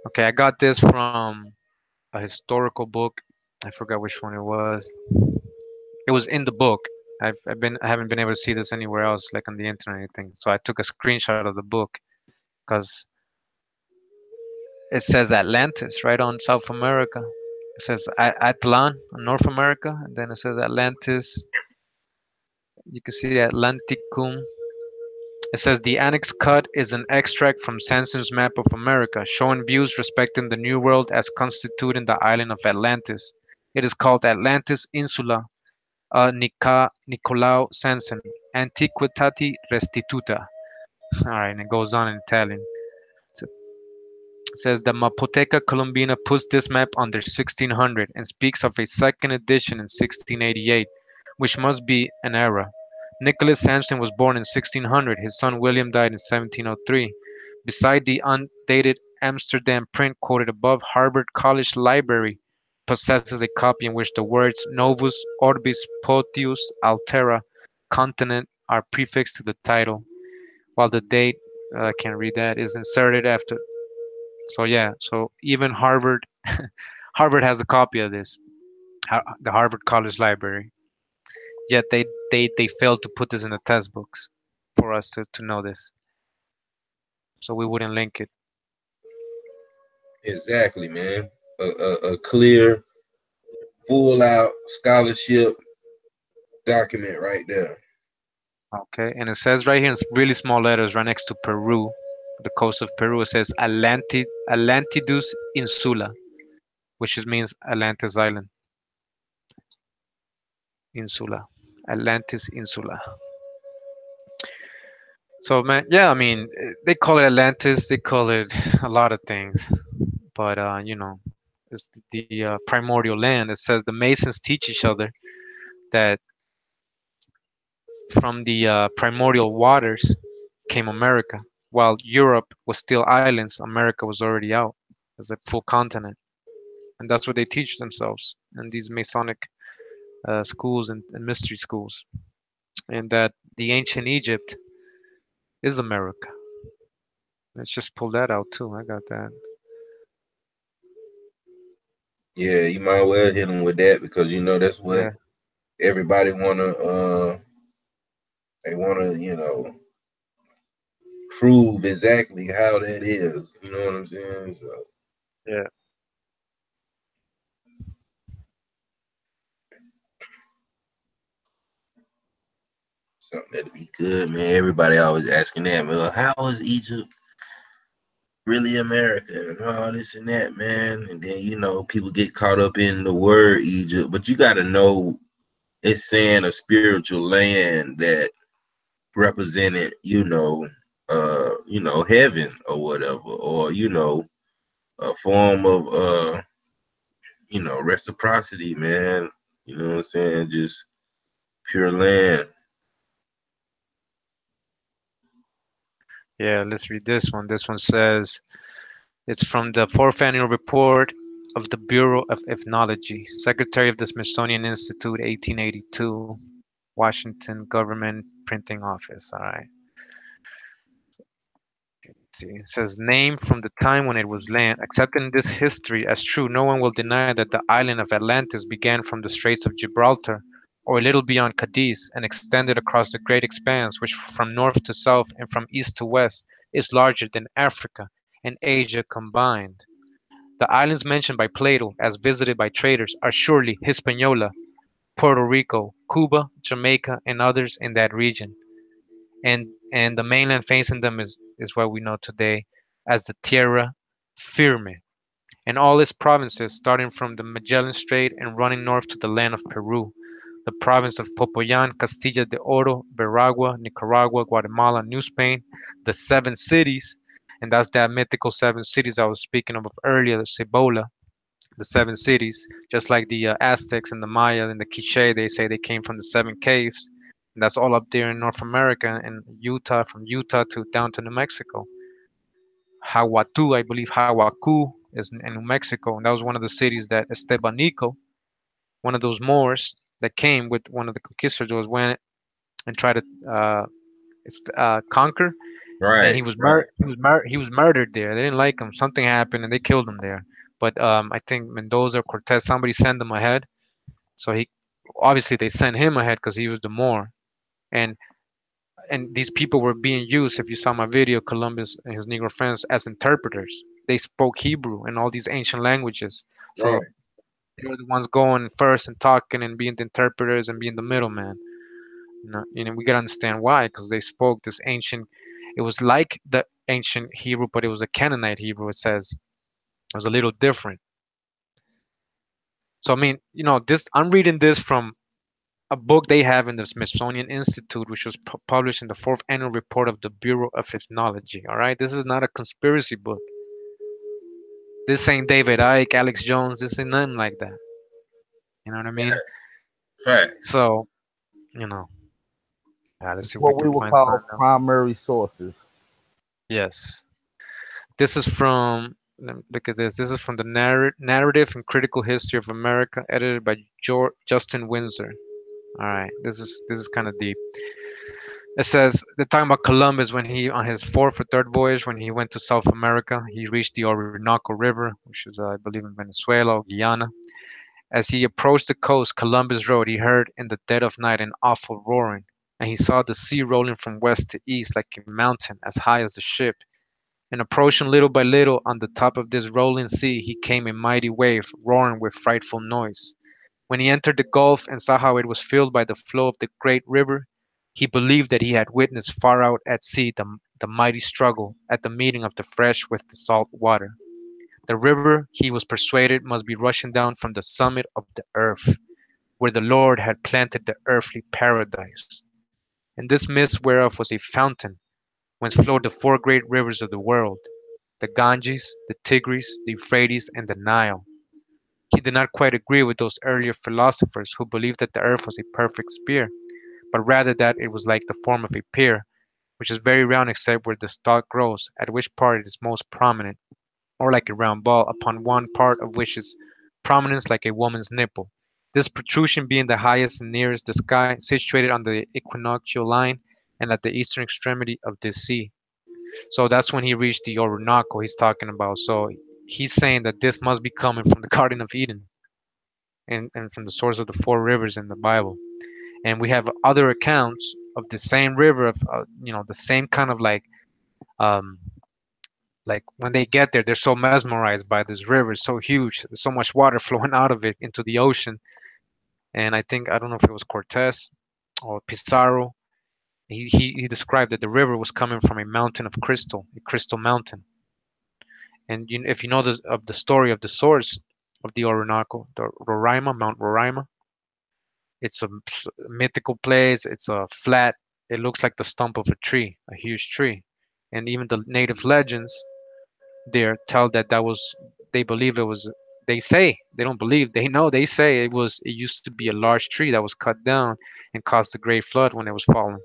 Okay, I got this from a historical book. I forgot which one it was. It was in the book. I haven't been able to see this anywhere else, like on the internet or anything. So I took a screenshot of the book because it says Atlantis right on South America. It says Atlan on North America, and then it says Atlantis. You can see Atlanticum. It says the Annex Cut is an extract from Sanson's map of America, showing views respecting the New World as constituting the island of Atlantis. It is called Atlantis Insula, Nicolao Sanson, Antiquitati Restituta. All right, and it goes on in Italian. So it says the Mapoteca Colombina puts this map under 1600 and speaks of a second edition in 1688, which must be an error. Nicholas Sanson was born in 1600. His son William died in 1703. Beside the undated Amsterdam print quoted above, Harvard College Library possesses a copy in which the words Novus Orbis Potius Altera Continent are prefixed to the title, while the date, I can't read that, is inserted after. So yeah, so even Harvard, Harvard has a copy of this, the Harvard College Library. Yet they failed to put this in the test books for us to know this, so we wouldn't link it. Exactly, man. A clear, full out scholarship document right there. Okay, and it says right here in really small letters, right next to Peru, the coast of Peru, it says Atlantidus Insula, which just means Atlantis Island. Insula, Atlantis Insula. So man, yeah, I mean, they call it Atlantis, they call it a lot of things, but it's the primordial land. It says the Masons teach each other that from the primordial waters came America, while Europe was still islands. America was already out as a full continent, and that's what they teach themselves in these Masonic schools and mystery schools, and that the ancient Egypt is America. Let's just pull that out too. I got that. Yeah, you might well hit them with that because you know that's what Yeah, everybody they wanna, prove exactly how that is. You know what I'm saying? So yeah, something that'd be good, man. Everybody always asking that, man. How is Egypt really America and all this and that, man? And then people get caught up in the word Egypt, but you got to know it's saying a spiritual land that represented, heaven or whatever, or a form of reciprocity, man. You know what I'm saying? Just pure land. yeah. Let's read this one. This one says it's from the fourth annual report of the Bureau of Ethnology, Secretary of the Smithsonian Institute, 1882, Washington Government Printing Office. All right. See, it says name from the time when it was land. Accepting this history as true, no one will deny that the island of Atlantis began from the Straits of Gibraltar, or a little beyond Cadiz, and extended across the great expanse, which from north to south and from east to west is larger than Africa and Asia combined. The islands mentioned by Plato as visited by traders are surely Hispaniola, Puerto Rico, Cuba, Jamaica, and others in that region, and the mainland facing them is what we know today as the Tierra Firme, and all its provinces, starting from the Magellan Strait and running north to the land of Peru, the province of Popoyan, Castilla de Oro, Veragua, Nicaragua, Guatemala, New Spain, the seven cities, and that's that mythical seven cities I was speaking of earlier, the Cibola, the seven cities, just like the Aztecs and the Maya and the Quiche. They say they came from the seven caves, and that's all up there in North America and Utah, from Utah to down to New Mexico. Hahuatu, I believe Hahuacu is in New Mexico, and that was one of the cities that Estebanico, one of those Moors that came with one of the conquistadors, went and tried to conquer, and Right, right. he was murdered there. They didn't like him. Something happened, and they killed him there. But I think Mendoza or Cortez, somebody sent him ahead. So he obviously they sent him ahead because he was the Moor, and these people were being used. If you saw my video, Columbus and his Negro friends as interpreters. They spoke Hebrew and all these ancient languages. So Right. they were the ones going first and talking and being the interpreters and being the middleman. We gotta understand why, because they spoke this ancient. It was like the ancient Hebrew, but it was a Canaanite Hebrew. It says it was a little different. So I mean, this I'm reading this from a book they have in the Smithsonian Institute, which was published in the fourth annual report of the Bureau of Ethnology. All right, this is not a conspiracy book. This ain't David Icke, Alex Jones. This ain't nothing like that. You know what I mean? Facts. Facts. So, you know, let's It's see if we what can we would find call something else. primary sources. Yes, this is from. Look at this. This is from the Narrative and Critical History of America, edited by Justin Windsor. All right, this is kind of deep. It says they're talking about Columbus when he on his fourth or third voyage when he went to South America. He reached the Orinoco River, which is I believe in Venezuela or Guyana. As he approached the coast Columbus rode, he heard in the dead of night an awful roaring, and he saw the sea rolling from west to east like a mountain as high as the ship. And approaching little by little on the top of this rolling sea, he came a mighty wave, roaring with frightful noise. When he entered the gulf and saw how it was filled by the flow of the great river, he believed that he had witnessed far out at sea the mighty struggle at the meeting of the fresh with the salt water. The river, he was persuaded, must be rushing down from the summit of the earth, where the Lord had planted the earthly paradise. In this midst whereof was a fountain, whence flowed the four great rivers of the world, the Ganges, the Tigris, the Euphrates, and the Nile. He did not quite agree with those earlier philosophers who believed that the earth was a perfect sphere, but rather that it was like the form of a pear, which is very round except where the stalk grows, at which part it is most prominent, or like a round ball, upon one part of which is prominence like a woman's nipple. This protrusion being the highest and nearest the sky, situated on the equinoctial line and at the eastern extremity of this sea. So that's when he reached the Orinoco he's talking about. So he's saying that this must be coming from the Garden of Eden and from the source of the four rivers in the Bible. And we have other accounts of the same river of the same kind of um like when they get there they're so mesmerized by this river. It's so huge, there's so much water flowing out of it into the ocean. And I don't know if it was Cortez or Pizarro. He described that the river was coming from a mountain of crystal, a crystal mountain. And if you know this, of the story of the source of the Orinoco, the Roraima, Mount Roraima, it's a mythical place. It's a flat. It looks like the stump of a tree, a huge tree. And even the native legends there tell that that was. They believe it was. They say they don't believe. They know. They say it was. It used to be a large tree that was cut down and caused the great flood when it was falling.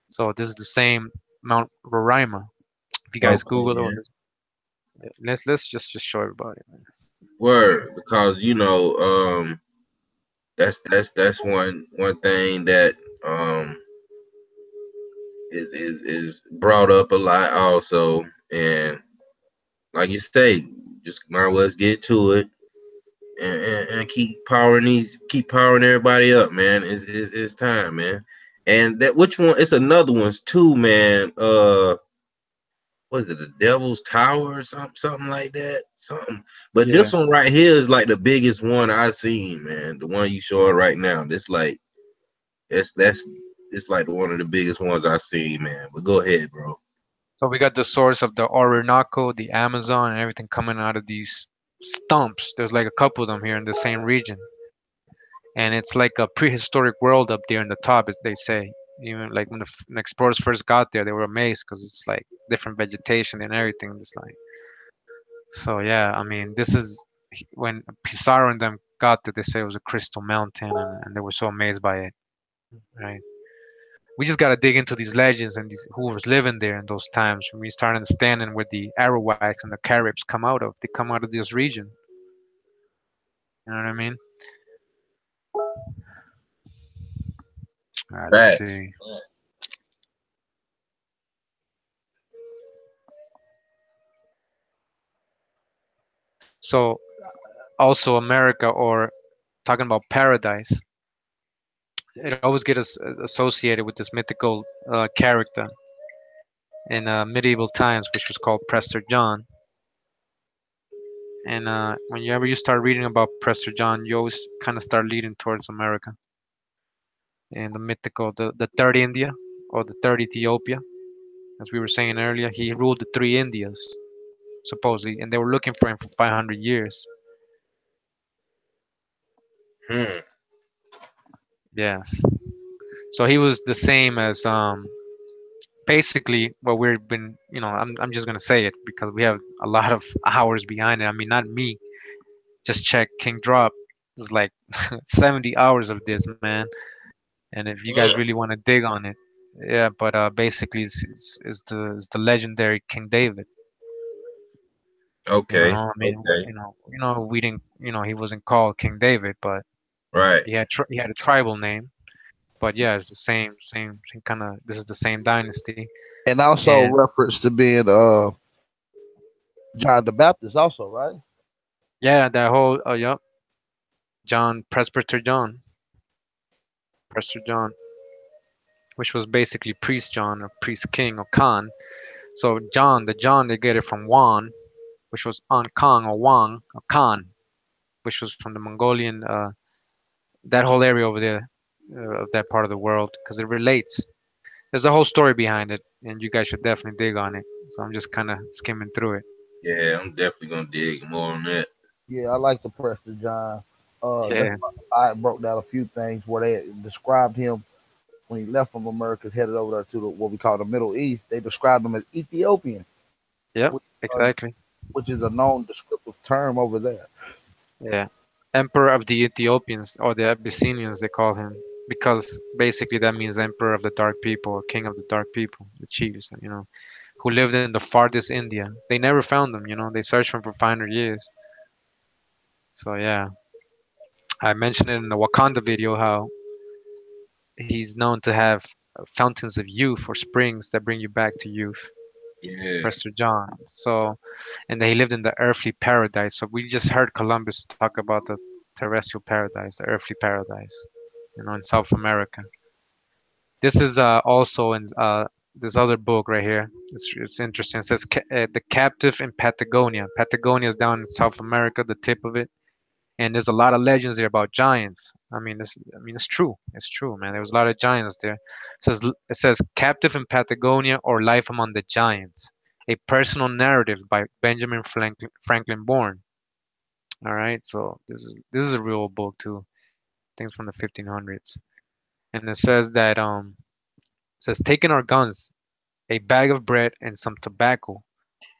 So this is the same Mount Roraima. If you guys Okay, Google it, man. let's just show everybody. Word, because that's one thing that um is brought up a lot also, and like you say, just might as well get to it and keep powering everybody up, man. It's time, man. And that which one? It's another one's too, man. Was it the Devil's Tower or something like that? Something. But Yeah. this one right here is like the biggest one I've seen, man. The one you showing right now. This like that's it's like one of the biggest ones I've seen, man. But go ahead, bro. So we got the source of the Orinoco, the Amazon, and everything coming out of these stumps. There's like a couple of them here in the same region, and it's like a prehistoric world up there in the top. They say, even like when the explorers first got there, they were amazed because it's like different vegetation and everything. It's like so, yeah. I mean, this is. when Pizarro and them got there, they say it was a crystal mountain, and they were so amazed by it. Right. We just got to dig into these legends and these, who was living there in those times. When we start understanding where the Arawaks and the Caribs come out of, they come out of this region. You know what I mean? All right, let's Facts. see. So also America, or talking about paradise, it always gets associated with this mythical character in medieval times, which was called Prester John. And whenever you start reading about Prester John, you always kind of start leading towards America and the mythical, the third India or the third Ethiopia, as we were saying earlier. He ruled the three Indias supposedly, and they were looking for him for 500 years. Hmm. Yes. So he was the same as basically what we've been, I'm just gonna say it because we have a lot of hours behind it. I mean, not me. Just check King Drop. It was like 70 hours of this, man. And if you guys Yeah. really want to dig on it, yeah. But basically, is the legendary King David. Okay. I mean, Okay. we didn't, he wasn't called King David, but Right. he had a tribal name. But yeah, it's the same kind of. This is the same dynasty, And also and reference to being John the Baptist, also, right? yeah, that whole yep, John Presbyter John, Presbyter John, which was basically priest John or priest king or Khan. So John, the John, they get it from Wan, which was on Kang or Wang or Khan, which was from the Mongolian, that whole area over there, of that part of the world, because it relates. There's a whole story behind it, and you guys should definitely dig on it. So I'm just kind of skimming through it. Yeah, I'm definitely gonna dig more on that. Yeah, I like the Prester John. That's Yeah, why I broke down a few things where they described him when he left from America, headed over there to what we call the Middle East. They described him as Ethiopian, yep, which, uh, exactly. which is a known descriptive term over there. Yeah, Emperor of the Ethiopians or the Abyssinians, they call him, because basically that means Emperor of the Dark People or King of the Dark People, the chiefs, who lived in the farthest India. They never found them. They searched for him for 500 years. So yeah, I mentioned it in the Wakanda video how he's known to have fountains of youth or springs that bring you back to youth. Yeah. Prester John. So, and that he lived in the earthly paradise. So we just heard Columbus talk about the terrestrial paradise, the earthly paradise, in South America. This is also in this other book right here. It's interesting. It says the captive in Patagonia. Patagonia is down in South America, the tip of it, and there's a lot of legends there about giants. It's true. It's true, man. There was a lot of giants there. It says Captive in Patagonia or Life Among the Giants, a personal narrative by Benjamin Franklin Bourne. All right, so this is a real book too. Things from the 1500s, and it says that taking our guns, a bag of bread, and some tobacco,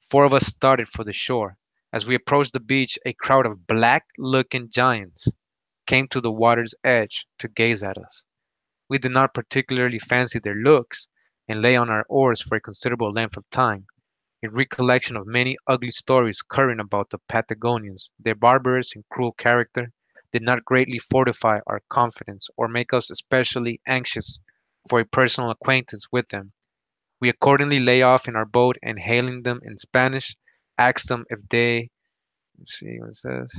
four of us started for the shore. As we approached the beach, a crowd of black-looking giants came to the water's edge to gaze at us. We did not particularly fancy their looks, and lay on our oars for a considerable length of time, a recollection of many ugly stories current about the Patagonians. Their barbarous and cruel character did not greatly fortify our confidence or make us especially anxious for a personal acquaintance with them. We accordingly lay off in our boat and hailing them in Spanish, asked them if they, let's see what it says,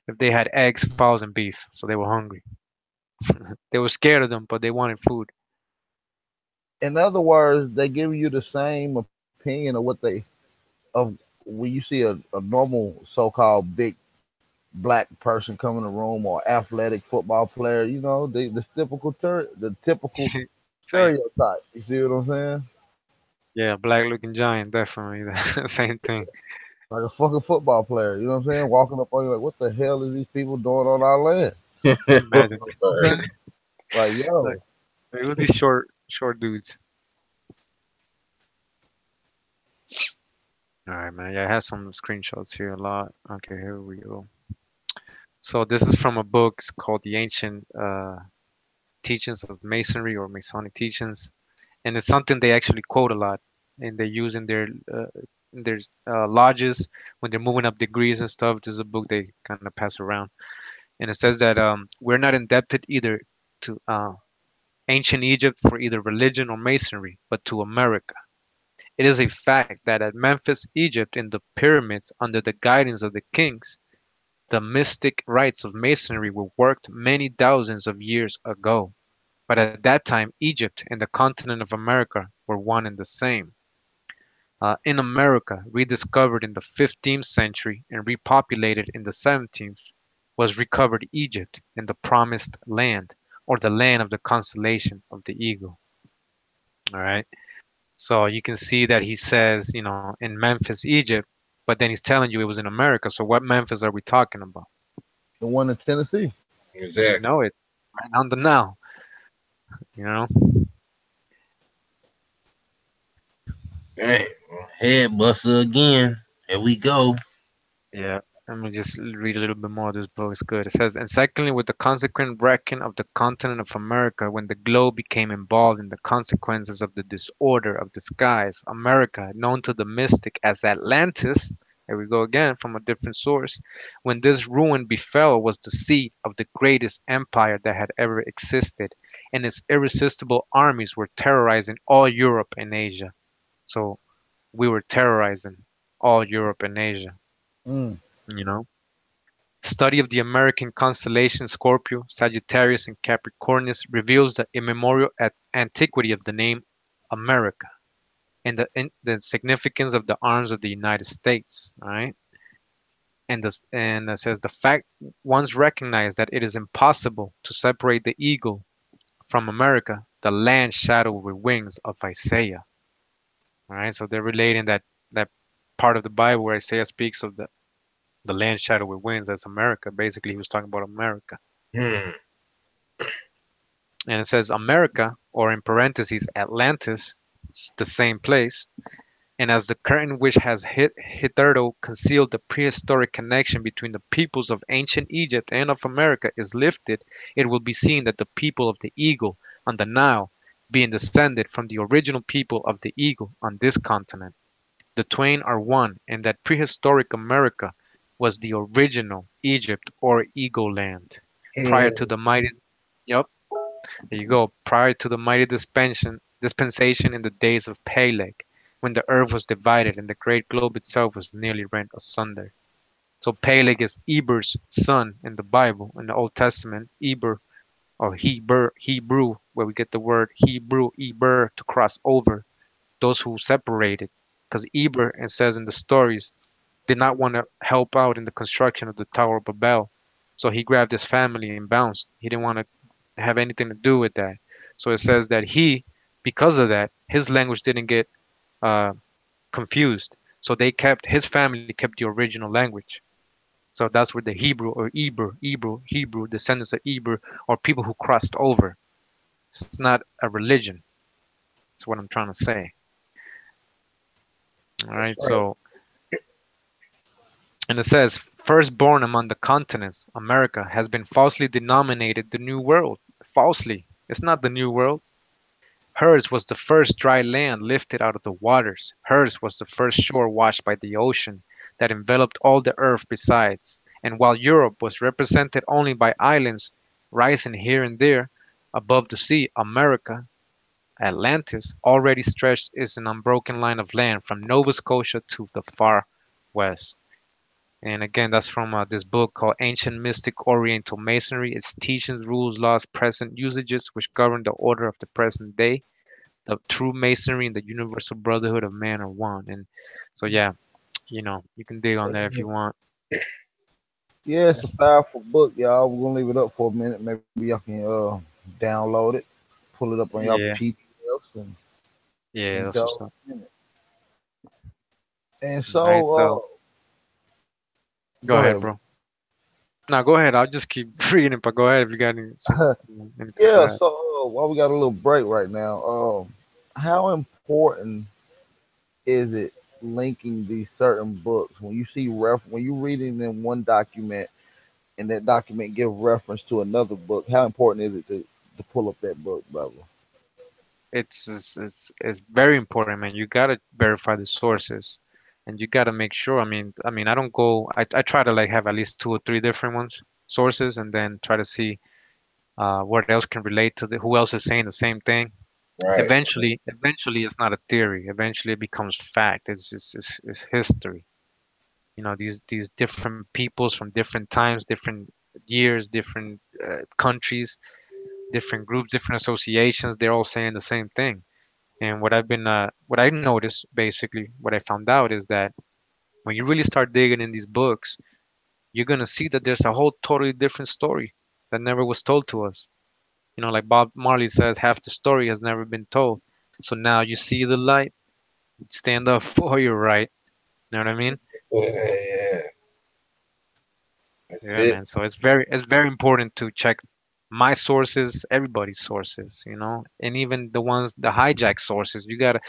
if they had eggs, fowls, and beef. So they were hungry. They were scared of them, but they wanted food. In other words, they give you the same opinion of what they of when you see a normal so-called big black person come in the room or athletic football player. The typical Same. stereotype. You see what I'm saying? Yeah, black looking giant, definitely. Same thing. Like a fucking football player. You know what I'm saying? Walking up on you like, what the hell is these people doing on our land? Imagine. Like, Like, yo, look at these short dudes. All right, man. Yeah, I have some screenshots here a lot. Okay, here we go. So this is from a book. It's called The Ancient Teachings of Masonry or Masonic Teachings, and it's something they actually quote a lot, and they use in their lodges when they're moving up degrees and stuff. This is a book they kind of pass around, and it says that we're not indebted either to ancient Egypt for either religion or masonry, but to America. It is a fact that at Memphis, Egypt, in the pyramids, under the guidance of the kings, the mystic rites of masonry were worked many thousands of years ago. But at that time, Egypt and the continent of America were one and the same. In America, rediscovered in the 15th century and repopulated in the 17th, was recovered Egypt and the promised land, or the land of the constellation of the eagle. All right. So you can see that he says, in Memphis, Egypt, but then he's telling you it was in America. So what Memphis are we talking about? The one in Tennessee. You Exactly. know it right on the now, you know? Hey, head buster again. Here we go. Yeah. Let me just read a little bit more of this book. It's good. It says, and secondly, with the consequent wrecking of the continent of America, when the globe became involved in the consequences of the disorder of the skies, America, known to the mystic as Atlantis, here we go again from a different source, when this ruin befell, was the seat of the greatest empire that had ever existed, and its irresistible armies were terrorizing all Europe and Asia. So we were terrorizing all Europe and Asia, Mm. you know. Study of the American constellation Scorpio, Sagittarius, and Capricornus reveals the immemorial antiquity of the name America and the significance of the arms of the United States. All right, and it says the fact once recognized that it is impossible to separate the eagle from America, the land shadow with wings of Isaiah. All right, so they're relating that part of the Bible where Isaiah speaks of the land shadow with wings. That's America. Basically, he was talking about America. Hmm. And it says America, or in parentheses Atlantis, the same place. And as the curtain which has hitherto concealed the prehistoric connection between the peoples of ancient Egypt and of America is lifted, it will be seen that the people of the eagle on the Nile, being descended from the original people of the eagle on this continent, the twain are one, and that prehistoric America was the original Egypt or Eagle Land, prior to Hmm. the mighty. Yep, there you go. Prior to the mighty dispensation in the days of Peleg, when the earth was divided and the great globe itself was nearly rent asunder. So Peleg is Eber's son in the Bible, in the Old Testament. Eber or Hebrew, where we get the word Hebrew, Eber, to cross over, those who separated. Because Eber, it says in the stories, did not want to help out in the construction of the Tower of Babel. So he grabbed his family and bounced. He didn't want to have anything to do with that. So it says that because of that, his language didn't get uh, confused. So his family kept the original language. So that's where the Hebrew or Hebrew, descendants of Eber, or people who crossed over. It's not a religion. That's what I'm trying to say. All That's right. right. So, and it says, firstborn among the continents, America has been falsely denominated the New World. Falsely. It's not the New World. Hers was the first dry land lifted out of the waters. Hers was the first shore washed by the ocean that enveloped all the earth besides. And while Europe was represented only by islands rising here and there above the sea, America, Atlantis, already stretched is an unbroken line of land from Nova Scotia to the far west. And again, that's from this book called Ancient Mystic Oriental Masonry, its teachings, rules, laws, present usages, which govern the order of the present day. The true masonry and the universal brotherhood of man are one. And so, yeah, you can dig on that if you want. Yeah, it's a powerful book, y'all. We're gonna leave it up for a minute. Maybe y'all can download it, pull it up on y'all Yeah, PDFs, and yeah, that's indulge what's up. in it. And All right, so, so go go ahead, ahead. bro. No, go ahead. I'll just keep reading, but go ahead if you got anything to Yeah. add. So, while we got a little break right now, how important is it? linking these certain books. When you see when you reading in one document and that document give reference to another book, how important is it to pull up that book, brother? It's very important, man. You gotta verify the sources, and you gotta make sure. I mean, I don't go. I try to like have at least two or three different ones sources, and then try to see what else can relate to who else is saying the same thing. Right, Eventually, it's not a theory. Eventually, it becomes fact. It's history. These different peoples from different times, different years, different countries, different groups, different associations. They're all saying the same thing. And what I noticed basically, what I found out is that when you really start digging in these books, you're gonna see that there's a whole totally different story that never was told to us. Like Bob Marley says, half the story has never been told. So now you see the light, stand up for your right. You know what I mean? yeah, that's Yeah, it. man. So it's very important to check my sources, everybody's sources, and even the hijack sources. You gotta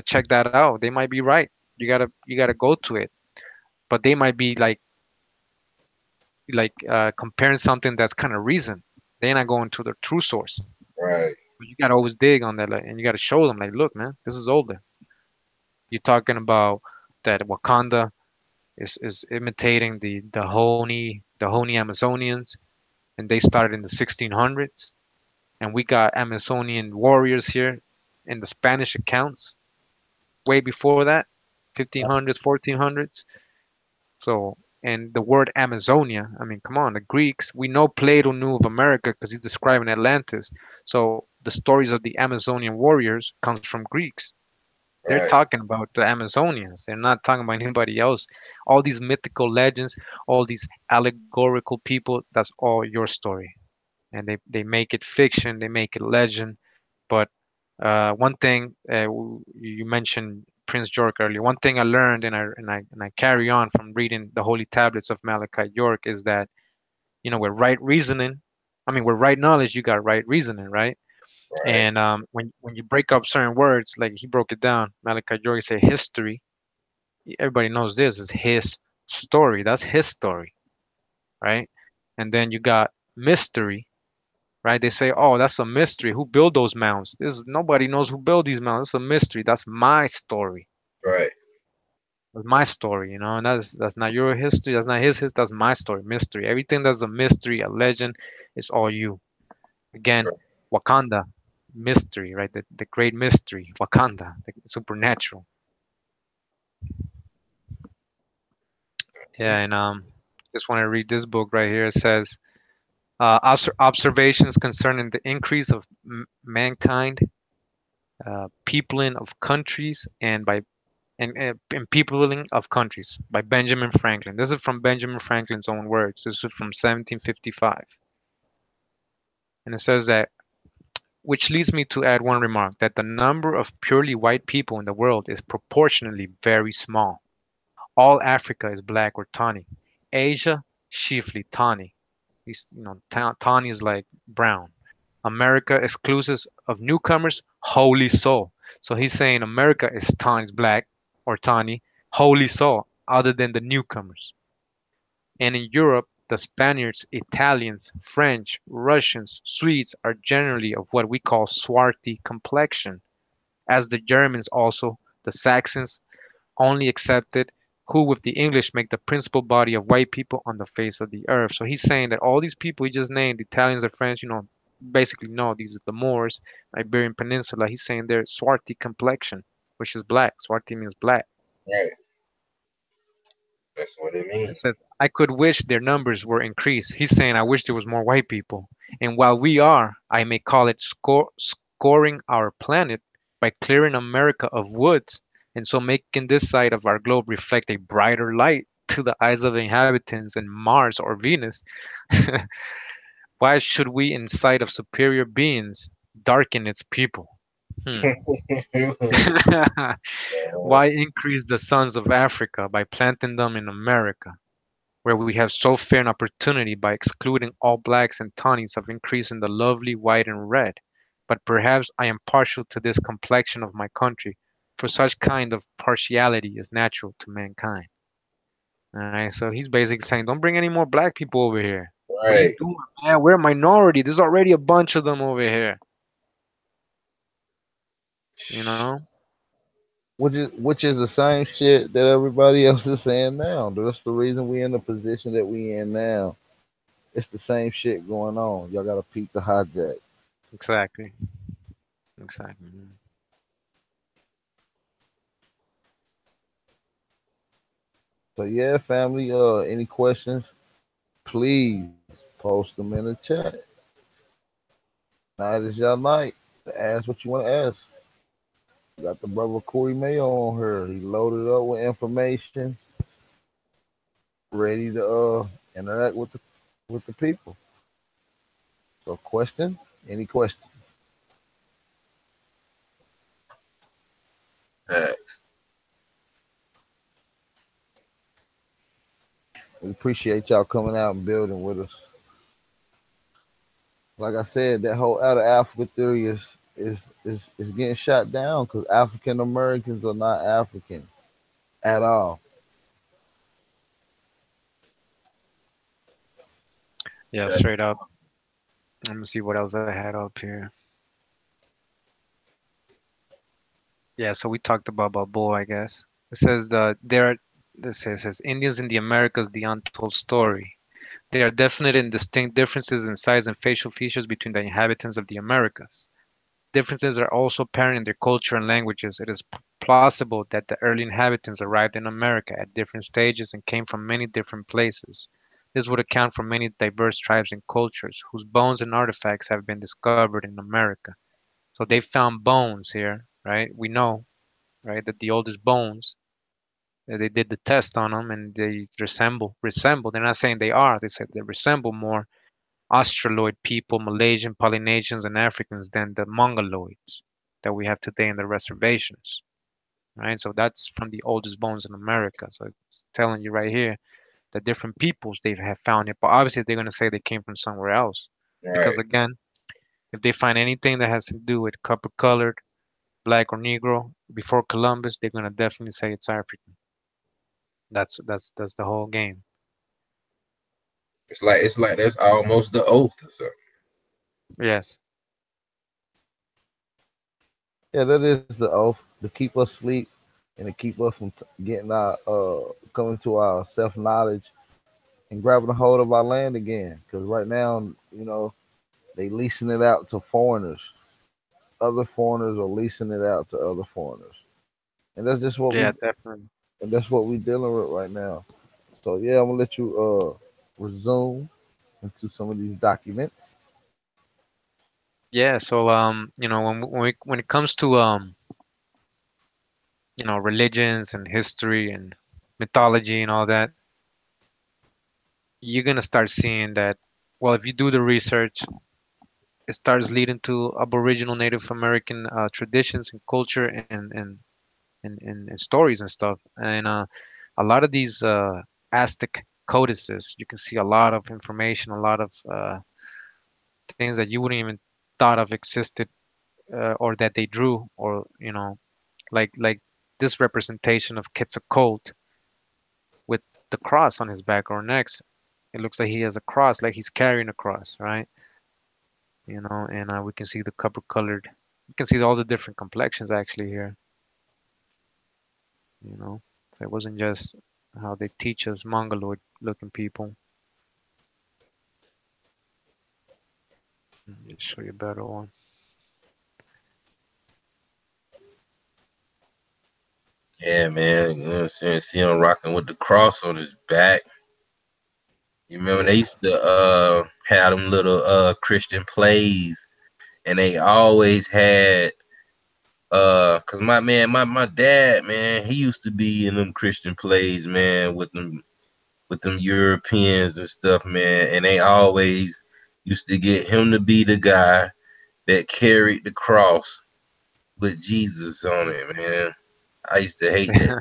check that out. They might be right. You gotta go to it, but they might be like comparing something that's kind of recent. They're not going to the true source. Right, But you gotta always dig on that, like, and you gotta show them, like, look, man, this is older. You're talking about that Wakanda is imitating the Honi Amazonians, and they started in the 1600s, and we got Amazonian warriors here in the Spanish accounts way before that, 1500s, 1400s. So, and the word Amazonia, I mean, come on, the Greeks, we know Plato knew of America because he's describing Atlantis. So the stories of the Amazonian warriors comes from Greeks. They're right, talking about the Amazonians. They're not talking about anybody else. All these mythical legends, all these allegorical people, that's all your story. And they make it fiction, they make it legend. But one thing you mentioned Prince York earlier. One thing I learned and I carry on from reading the holy tablets of Malachi York is that with right reasoning, I mean with right knowledge, you got right reasoning, right? right, And when you break up certain words, like he broke it down, Malachi York said history. Everybody knows this is his story. That's his story, right? And then you got mystery, right? They say, "Oh, that's a mystery. Who built those mounds?" This Nobody knows who built these mounds. It's a mystery. That's my story. right, That's my story, and that's not your history. That's not his history. That's my story. Mystery. Everything that's a mystery, a legend, is all you. Again, right. Wakanda, mystery, right? The great mystery, Wakanda, the supernatural. Yeah, and just want to read this book right here. It says, observations concerning the increase of mankind, peopling of countries, and peopling of countries by Benjamin Franklin. This is from Benjamin Franklin's own words. This is from 1755, and it says that, which leads me to add one remark that the number of purely white people in the world is proportionally very small. All Africa is black or tawny. Asia, chiefly tawny. Tawny is like brown. America, exclusive of newcomers, wholly so. So he's saying America is tawny, is black or tawny, wholly so, other than the newcomers. And in Europe, the Spaniards, Italians, French, Russians, Swedes are generally of what we call swarthy complexion, as the Germans also, the Saxons, only accepted, who with the English make the principal body of white people on the face of the earth. So he's saying that all these people he just named, Italians and French, basically no, these are the Moors, Iberian Peninsula. He's saying they're swarthy complexion, which is black. Swarthy means black. Right. That's what it It means. says, I could wish their numbers were increased. He's saying, I wish there was more white people. And while we are, I may call it scoring our planet by clearing America of woods, and so making this side of our globe reflect a brighter light to the eyes of the inhabitants in Mars or Venus. Why should we, in sight of superior beings, darken its people? Hmm. Why increase the sons of Africa by planting them in America, where we have so fair an opportunity by excluding all blacks and tawnies of increasing the lovely white and red. But perhaps I am partial to this complexion of my country, for such kind of partiality is natural to mankind. All right, so he's basically saying, don't bring any more black people over here. What are you Right. doing, man? We're a minority. There's already a bunch of them over here. You know? Which is the same shit that everybody else is saying now. That's the reason we in the position that we in now. It's the same shit going on. Y'all got to peep the hijack. Exactly. Exactly. So yeah, family. Any questions? Please post them in the chat. Tonight is your night to ask what you want to ask. Got the brother Kurimeo on here. He loaded up with information, ready to interact with the people. So questions? Any questions? Facts. We appreciate y'all coming out and building with us. Like I said, that whole out of Africa theory is getting shot down because African Americans are not African at all. Yeah, Facts. straight up. Let me see what else I had up here. Yeah, so we talked about Balboa, I guess. It says that there are, it says Indians in the Americas, the untold story. There are definite and distinct differences in size and facial features between the inhabitants of the Americas. Differences are also apparent in their culture and languages. It is plausible that the early inhabitants arrived in America at different stages and came from many different places. This would account for many diverse tribes and cultures whose bones and artifacts have been discovered in America. So they found bones here, right? We know, right, that the oldest bones, they did the test on them and they resemble. They're not saying they are. They said they resemble more Australoid people, Malaysian, Polynesians, and Africans than the Mongoloids that we have today in the reservations, right? So that's from the oldest bones in America. So it's telling you right here that different peoples they have found it, but obviously they're going to say they came from somewhere else, because Right. again, if they find anything that has to do with copper colored, black or Negro before Columbus, they're going to definitely say it's African. That's the whole game. It's like that's almost the oath or something. Yes. Yeah, that is the oath to keep us asleep and to keep us from getting our coming to our self knowledge and grabbing a hold of our land again. Because right now, they leasing it out to foreigners. Other foreigners are leasing it out to other foreigners, and that's just what Yeah, we definitely. and that's what we dealing with right now. So yeah, I'm gonna let you resume into some of these documents. Yeah, so when it comes to religions and history and mythology and all that, you're gonna start seeing that, well, if you do the research, it starts leading to Aboriginal Native American traditions and culture and stories and stuff. And a lot of these Aztec codices, you can see a lot of information, a lot of things that you wouldn't even thought of existed, or that they drew, or like this representation of Quetzalcoatl with the cross on his back or neck. It looks like he has a cross, like he's carrying a cross, right? And we can see the copper colored. You can see all the different complexions actually here. You know, so it wasn't just how they teach us mongoloid looking people. Let me show you a better one. Yeah, man. You know what I'm saying? See him rocking with the cross on his back. You remember they Yeah, used to have them little Christian plays, and they always had cause my dad, man, he used to be in them Christian plays, man, with them Europeans and stuff, man, and they always used to get him to be the guy that carried the cross with Jesus on it, man. I used to hate that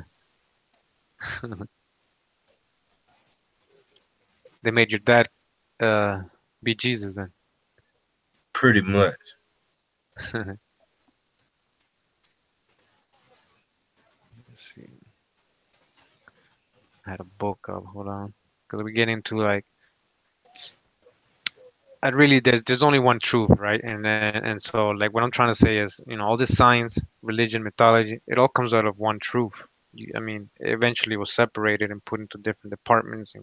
they made your dad uh, be Jesus then. pretty much. I had a book up. Hold on, because we get into like I really there's only one truth, right? And so like what I'm trying to say is, all this science, religion, mythology, it all comes out of one truth. I mean, eventually it was separated and put into different departments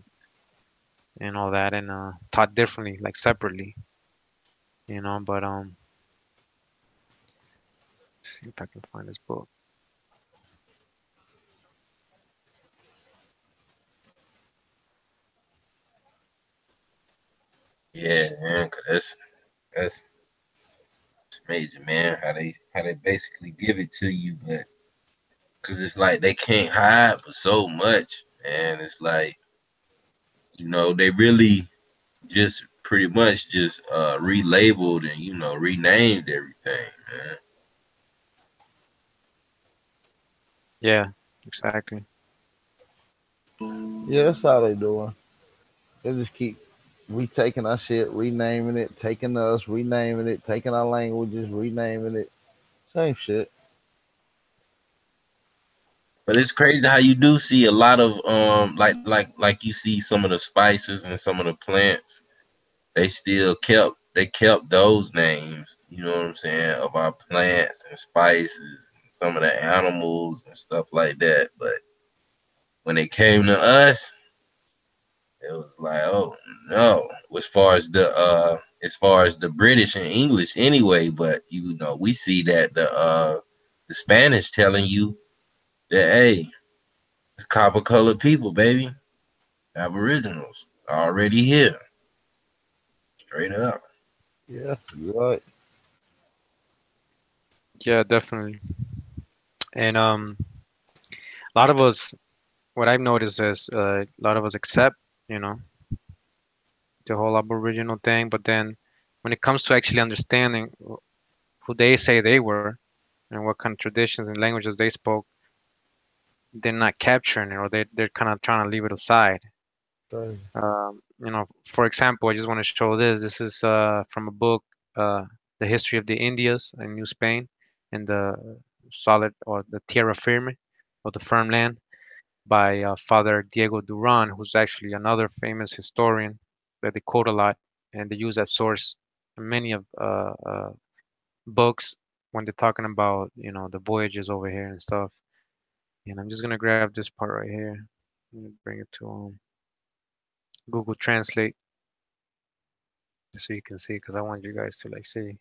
and all that, and taught differently, like separately, But see if I can find this book. Yeah, man, 'cause that's major, man. How they basically give it to you, but because it's like they can't hide for so much, man. It's like they really just pretty much just relabeled and renamed everything, man. Yeah, exactly. Yeah, that's how they doing. They just keep retaking our shit, renaming it, taking us, renaming it, taking our languages, renaming it. Same shit. But it's crazy how you do see a lot of like you see some of the spices and some of the plants. They kept those names. You know what I'm saying, of our plants and spices, and some of the animals and stuff like that. But when it came to us, it was like, oh no. As far as the British and English anyway, but we see that the Spanish telling you that, hey, it's copper colored people, baby. Aboriginals already here. Straight up. Yeah, you're right. Yeah, definitely. And a lot of us, what I've noticed is a lot of us accept, you know, the whole Aboriginal thing, but then when it comes to actually understanding who they say they were and what kind of traditions and languages they spoke, they're not capturing it, or they're kind of trying to leave it aside. Crazy. For example, I just want to show this. This is from a book, The History of the Indias in New Spain, and the solid or the Tierra Firme, or the firm land, by Father Diego Duran, who's actually another famous historian that they quote a lot and they use as source in many of books when they're talking about the voyages over here and stuff. And I'm just gonna grab this part right here. Let me bring it to Google Translate so you can see, because I want you guys to like see.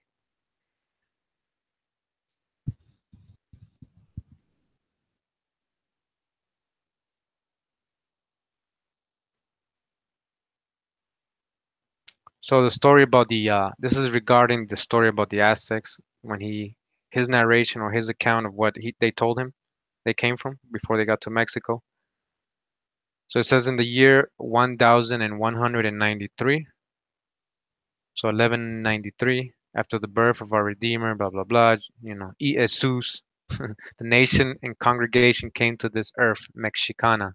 So the story about the this is regarding the story about the Aztecs when his narration or his account of what they told him they came from before they got to Mexico. So it says in the year 1193, so 1193, after the birth of our Redeemer, blah blah blah, y Jesus, the nation and congregation came to this earth Mexicana,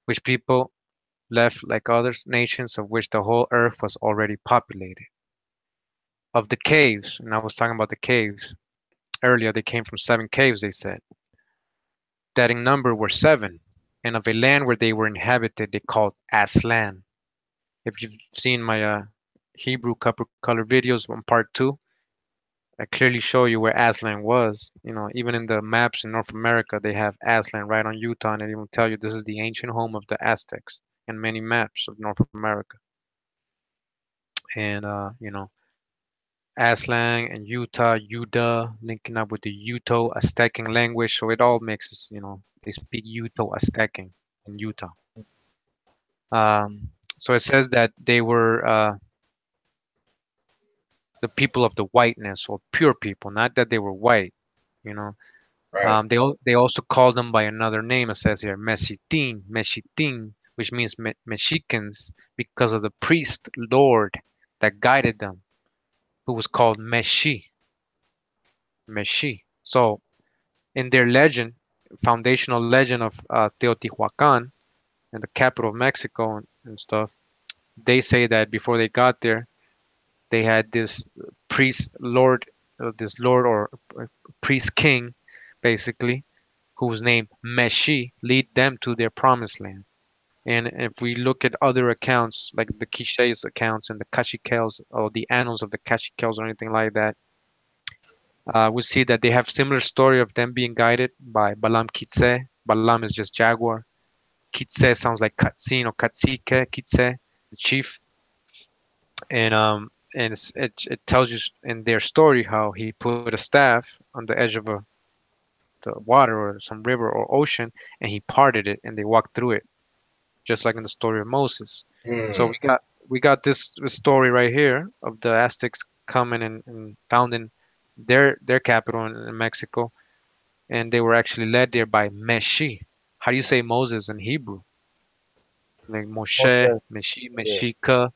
which people left like other nations of which the whole earth was already populated. Of the caves, and I was talking about the caves earlier, they came from 7 caves, they said, that in number were 7, and of a land where they were inhabited, they called Aslan. If you've seen my Hebrew color videos on part 2, I clearly show you where Aslan was. Even in the maps in North America, they have Aslan right on Utah, and it will tell you this is the ancient home of the Aztecs in many maps of North America. And Aslan and Utah, Yuda, linking up with the Uto Aztecan language. So it all mixes, they speak Uto Aztecan in Utah. So it says that they were the people of the whiteness, or pure people, not that they were white, you know. Right. They also called them by another name. It says here Mexitin, which means Mexicans, because of the priest lord that guided them, who was called Meshi. So in their legend, foundational legend of Teotihuacan, and the capital of Mexico and stuff, they say that before they got there, they had this priest lord, this lord or priest king, basically, who was named Meshi, lead them to their promised land. And if we look at other accounts, like the Quiche's accounts and the Caciquels or the annals of the Caciquels or anything like that, we see that they have similar story of them being guided by Balam Kitse. Balam is just jaguar. Kitse sounds like Katsin or Katsike, Kitse, the chief. And it tells you in their story how he put a staff on the edge of the water or some river or ocean, and he parted it, and they walked through it, just like in the story of Moses. So Mm, we got this story right here of the Aztecs coming and founding their capital in Mexico, and they were actually led there by Meshi. How do you say Moses in Hebrew? Like Moshe, Okay. Meshi, Yeah, Meshika,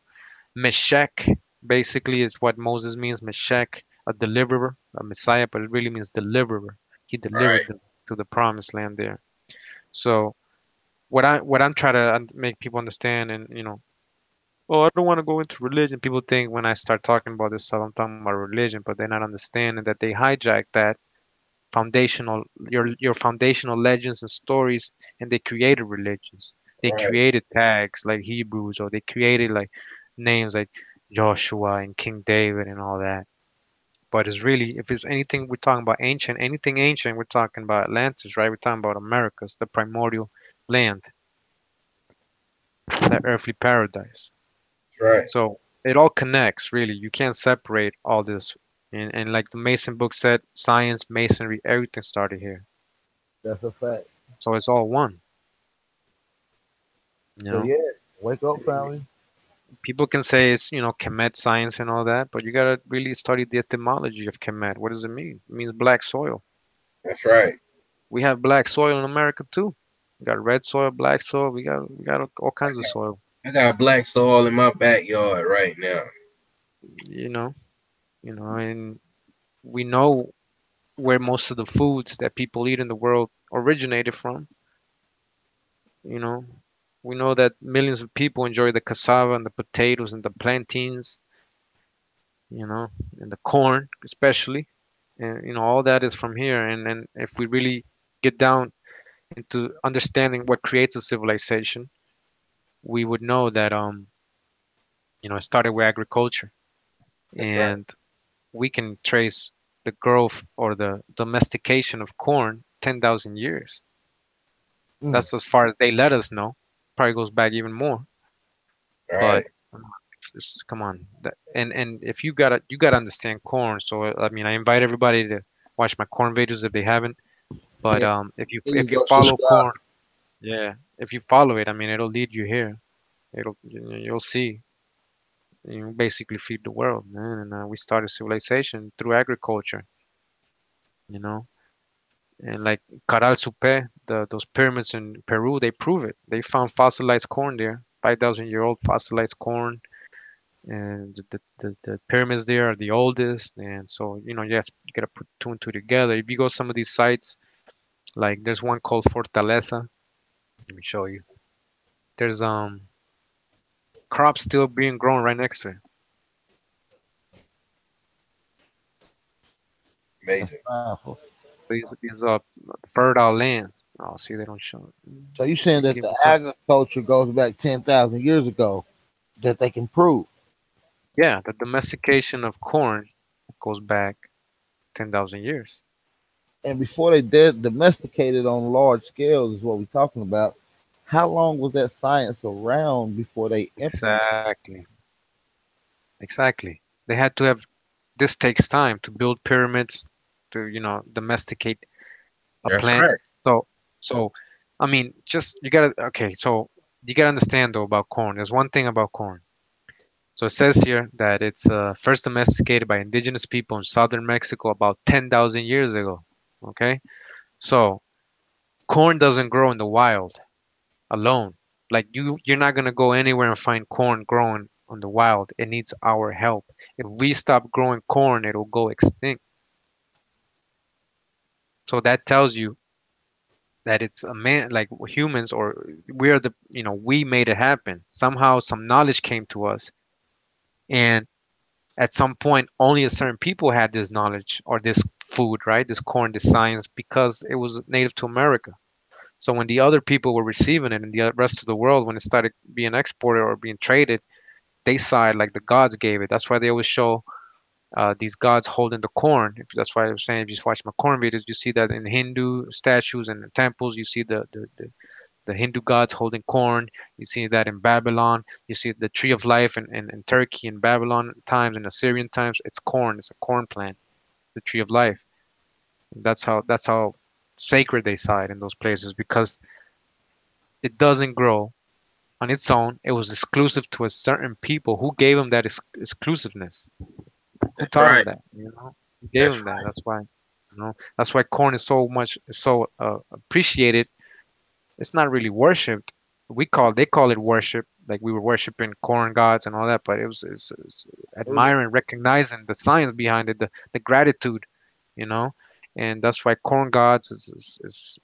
Meshach. Basically, is what Moses means. Meshach, a deliverer, a Messiah, but it really means deliverer. He right. delivered them to the promised land there. So what I'm trying to make people understand, and oh, I don't want to go into religion. People think when I start talking about this stuff, I'm talking about religion, but they're not understanding that they hijack that foundational your foundational legends and stories, and they created religions. They Right. created tags like Hebrews, or they created like names like Joshua and King David and all that. But it's really, if it's anything we're talking about ancient, anything ancient, we're talking about Atlantis, right? We're talking about Americas, the primordial land, that earthly paradise. Right. So it all connects, really. You can't separate all this. And like the Mason book said, science, masonry, everything started here. that's a fact. So it's all one, you So know. yeah, wake up, family. People can say it's, Kemet science and all that, but you gotta really study the etymology of Kemet. What does it mean? It means black soil. That's right. We have black soil in America too. We got red soil, black soil. We got all kinds of soil. I got black soil in my backyard right now. You know, and we know where most of the foods that people eat in the world originated from. You know, we know that millions of people enjoy the cassava and the potatoes and the plantains, you know, and the corn especially. And all that is from here. And if we really get down into understanding what creates a civilization, we would know that it started with agriculture, That's right. and we can trace the growth or the domestication of corn 10,000 years. Mm, That's as far as they let us know. Probably goes back even more. But Right. come on, and if you gotta understand corn. So I mean, I invite everybody to watch my corn videos if they haven't. But yeah, if please you go follow subscribe. corn, yeah, if you follow it, I mean, it'll lead you here. You'll see. You basically feed the world, man. And we started civilization through agriculture, you know. And like Caral Supe, those pyramids in Peru, they prove it. They found fossilized corn there, 5,000-year-old fossilized corn, and the pyramids there are the oldest. And so, yes, you gotta put two and two together. If you go some of these sites, like there's one called Fortaleza. Let me show you. There's crops still being grown right next to it. That's Amazing. powerful. These fertile lands. Oh, see, they don't show it. So you saying that Give the me some. agriculture goes back 10,000 years ago that they can prove, Yeah, the domestication of corn goes back 10,000 years. and before they did domesticated on large scales is what we're talking about. How long was that science around before they implemented? Exactly. Exactly. They had to have, this takes time to build pyramids, to, domesticate a That's plant. right. So, so, I mean, just okay, so you gotta understand though about corn. There's one thing about corn. So it says here that it's first domesticated by indigenous people in southern Mexico about 10,000 years ago. Okay? So corn doesn't grow in the wild alone. Like you're not gonna go anywhere and find corn growing on the wild. It needs our help. If we stop growing corn, it'll go extinct. So that tells you that it's a man, like humans, or we're we made it happen. Somehow some knowledge came to us, and at some point only a certain people had this knowledge or this food, right? This corn, this science, because it was native to America. So when the other people were receiving it, and the rest of the world, when it started being exported or being traded, they saw it like the gods gave it. That's why they always show these gods holding the corn. That's why I was saying, if you watch my corn videos, you see that in Hindu statues and in temples. You see the Hindu gods holding corn. You see that in Babylon. You see the tree of life in Turkey and Babylon times and Assyrian times. It's corn. It's a corn plant, the tree of life. That's how sacred they saw it in those places, because it doesn't grow on its own. It was exclusive to a certain people. Who gave them that exclusiveness? Who That's taught them right. that? Who gave That's them that? right. That's why corn is so appreciated. It's not really worshipped. They call it worship, like we were worshiping corn gods and all that, but it's It was admiring, recognizing the science behind it, the gratitude, you know, and that's why corn gods is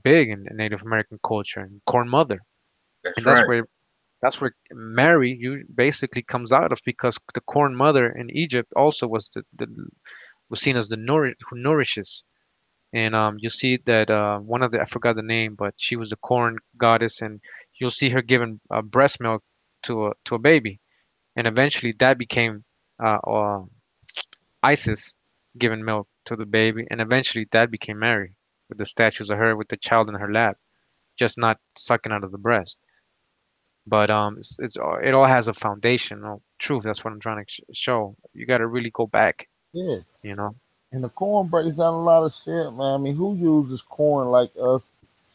big in Native American culture, and corn mother, and That's that's right. where Mary you basically comes out of, because the corn mother in Egypt also was seen as the who nourishes. And you see that one of the, I forgot the name, but she was the corn goddess, and you'll see her giving breast milk to a baby, and eventually that became Isis, giving milk to the baby, and eventually that became Mary, with the statues of her with the child in her lap, just not sucking out of the breast. But it all has a foundational truth. That's what I'm trying to show. You got to really go back, yeah. you know. And the corn breaks down a lot of shit, man. I mean, who uses corn like us,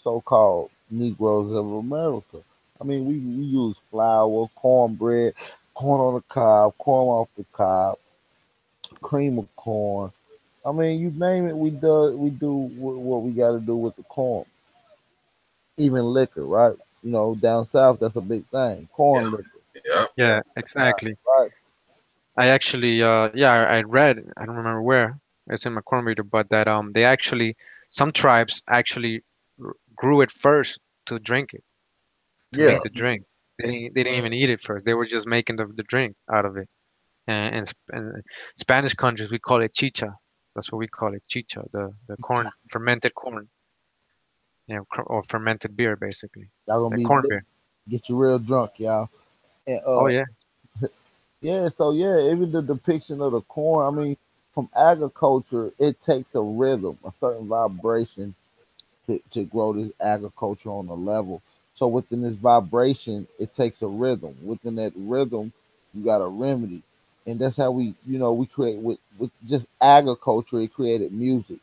so-called Negroes of America? I mean, we use flour, cornbread, corn on the cob, corn off the cob, cream of corn. I mean, you name it, we do what we got to do with the corn. Even liquor, right? You know, down south, that's a big thing. Yeah. Corn liquor, Yeah. Yeah, exactly. right? I actually, yeah, I read, I don't remember where, it's in my corn reader, but that they actually, some tribes actually grew it first to drink it, to Yeah, make the drink. They didn't even eat it first. They were just making the drink out of it. And Spanish countries, we call it chicha. That's what we call it, chicha, the corn, fermented corn, or fermented beer, basically, y'all gonna like be corn lit, beer. get you real drunk, y'all. And Oh yeah, yeah, so yeah, even the depiction of the corn, I mean, from agriculture, it takes a rhythm, a certain vibration to grow this agriculture on a level. So within this vibration, it takes a rhythm. Within that rhythm, you got a remedy. And that's how we create with just agriculture, it created music,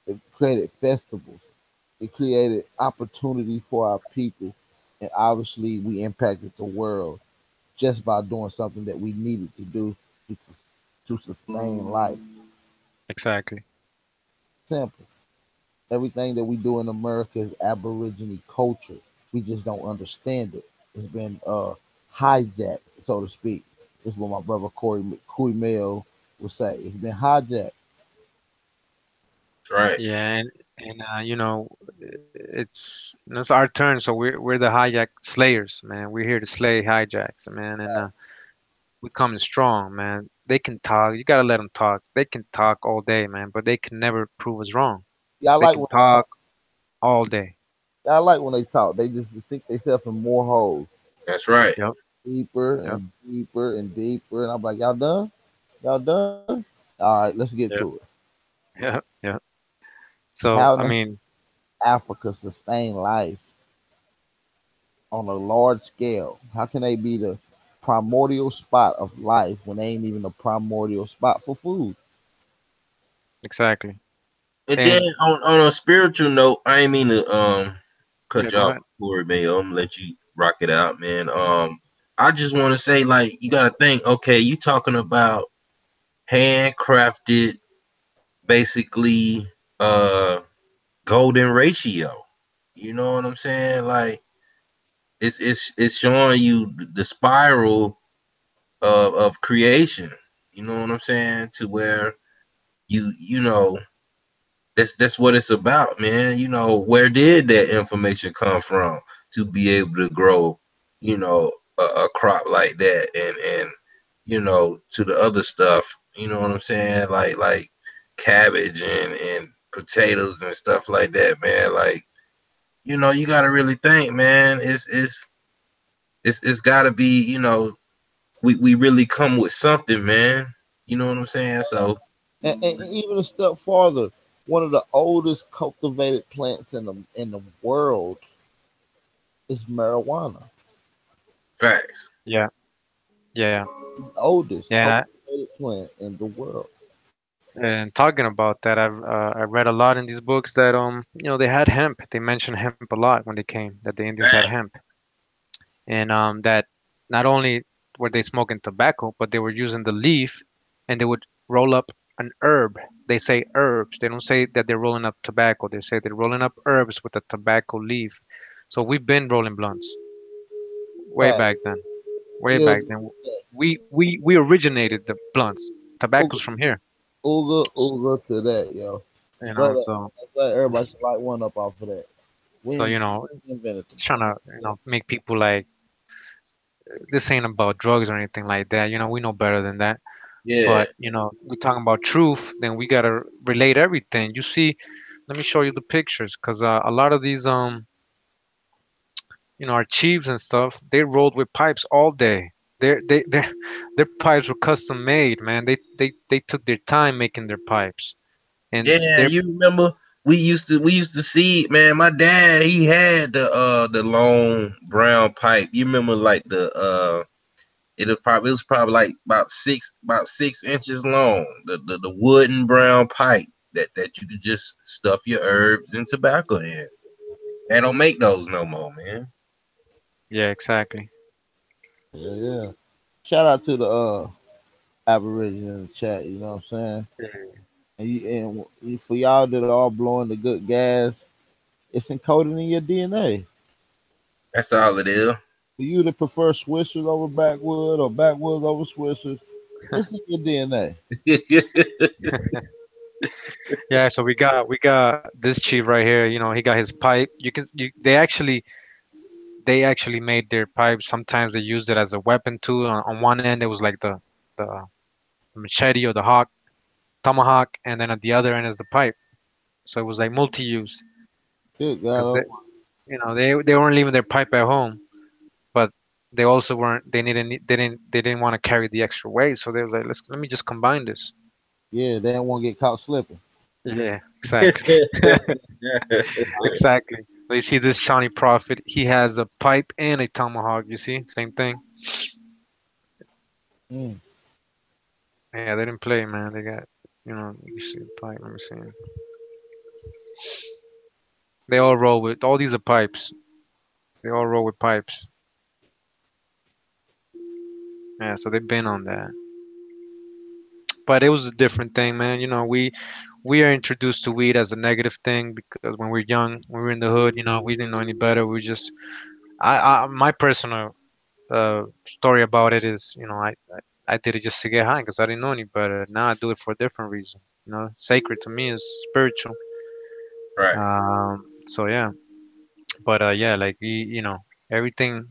it created festivals, it created opportunity for our people. And obviously we impacted the world just by doing something that we needed to do to, to sustain life. exactly. Simple. Everything that we do in America is Aborigine culture. We just don't understand it. It's been hijacked, so to speak. This is what my brother Kurimeo would say. It's been hijacked. That's right. Yeah, and it's our turn, so we're the hijack slayers, man. We're here to slay hijacks, man, and we coming strong, man. They can talk. You gotta let them talk. They can talk all day, man, but they can never prove us wrong. Yeah, I They like can when they talk. talk all day. Yeah, I like when they talk. They just sink themselves in more holes, That's right. Yep, deeper yep, and deeper and deeper. And I'm like, y'all done? Y'all done? All right, let's get to yep, it. yep, yep. So How I does mean, Africa sustain life on a large scale? How can they be the primordial spot of life when they ain't even the primordial spot for food? exactly. And then And on a spiritual note, I ain't mean to yeah, cut you go off, ahead. Corey, man. I'm gonna let you rock it out, man. I just want to say, like, you gotta think. Okay, you talking about handcrafted, basically, golden ratio. You know what I'm saying? Like, it's showing you the spiral of creation. You know what I'm saying? To where you know that's what it's about, man. You know, where did that information come from to be able to grow, a crop like that, and to the other stuff, you know what I'm saying? Like cabbage and potatoes and stuff like that, man. Like, you got to really think, man. It's got to be, we really come with something, man. You know what I'm saying? So And even a step farther, one of the oldest cultivated plants in the world is marijuana. facts. Yeah, yeah, The oldest yeah. cultivated plant in the world. And talking about that, I read a lot in these books that they had hemp. They mentioned hemp a lot when they came. That the Indians had Facts. hemp, and that not only were they smoking tobacco, but they were using the leaf, and they would roll up an herb. They say herbs. They don't say that they're rolling up tobacco. They say they're rolling up herbs with a tobacco leaf. So we've been rolling blunts way Fact. back then. Way Still back then. We originated the blunts. Tobacco's ooga from here. ooga to that, yo. I'm You glad know, that, so I'm glad everybody should light one up off of that. so We invented the trying blunt. to make people like this ain't about drugs or anything like that. We know better than that. Yeah. But we're talking about truth, then we gotta relate everything. You see, let me show you the pictures, cause a lot of these our chiefs and stuff, they rolled with pipes all day. Their pipes were custom made, man. They took their time making their pipes, and Yeah, they're you remember we used to see, man, my dad, he had the long brown pipe. You remember like it was probably like about 6 inches long. The wooden brown pipe that you could just stuff your herbs and tobacco in. They don't make those no more, man. yeah, exactly. Yeah, yeah. Shout out to the Aborigine in the chat. You know what I'm saying? And for y'all that are all blowing the good gas, it's encoded in your DNA. That's all it is. For you to prefer Swishers over Backwood or Backwoods over Swishers, it's in your DNA. Yeah, so we got this chief right here. He got his pipe. They actually made their pipes. Sometimes they used it as a weapon too. On one end, it was like the machete or the hawk tomahawk, and then at the other end is the pipe. So it was like multi-use Good because God, they weren't leaving their pipe at home, but they also weren't. They didn't want to carry the extra weight, so they was like, let me just combine this. yeah, they don't want to get caught slipping. Yeah, exactly, exactly. So you see this Shawnee Prophet, he has a pipe and a tomahawk. You see, same thing. Mm. Yeah, they didn't play, man. They got, you see the pipe. Let me see. They all roll with all these are pipes. They all roll with pipes. Yeah, so they've been on that. But it was a different thing, man. We are introduced to weed as a negative thing because when we're young, when we were in the hood, we didn't know any better. We just, my personal story about it is, I did it just to get high because I didn't know any better. Now I do it for a different reason. Sacred to me is spiritual. Right. So yeah, but yeah, like everything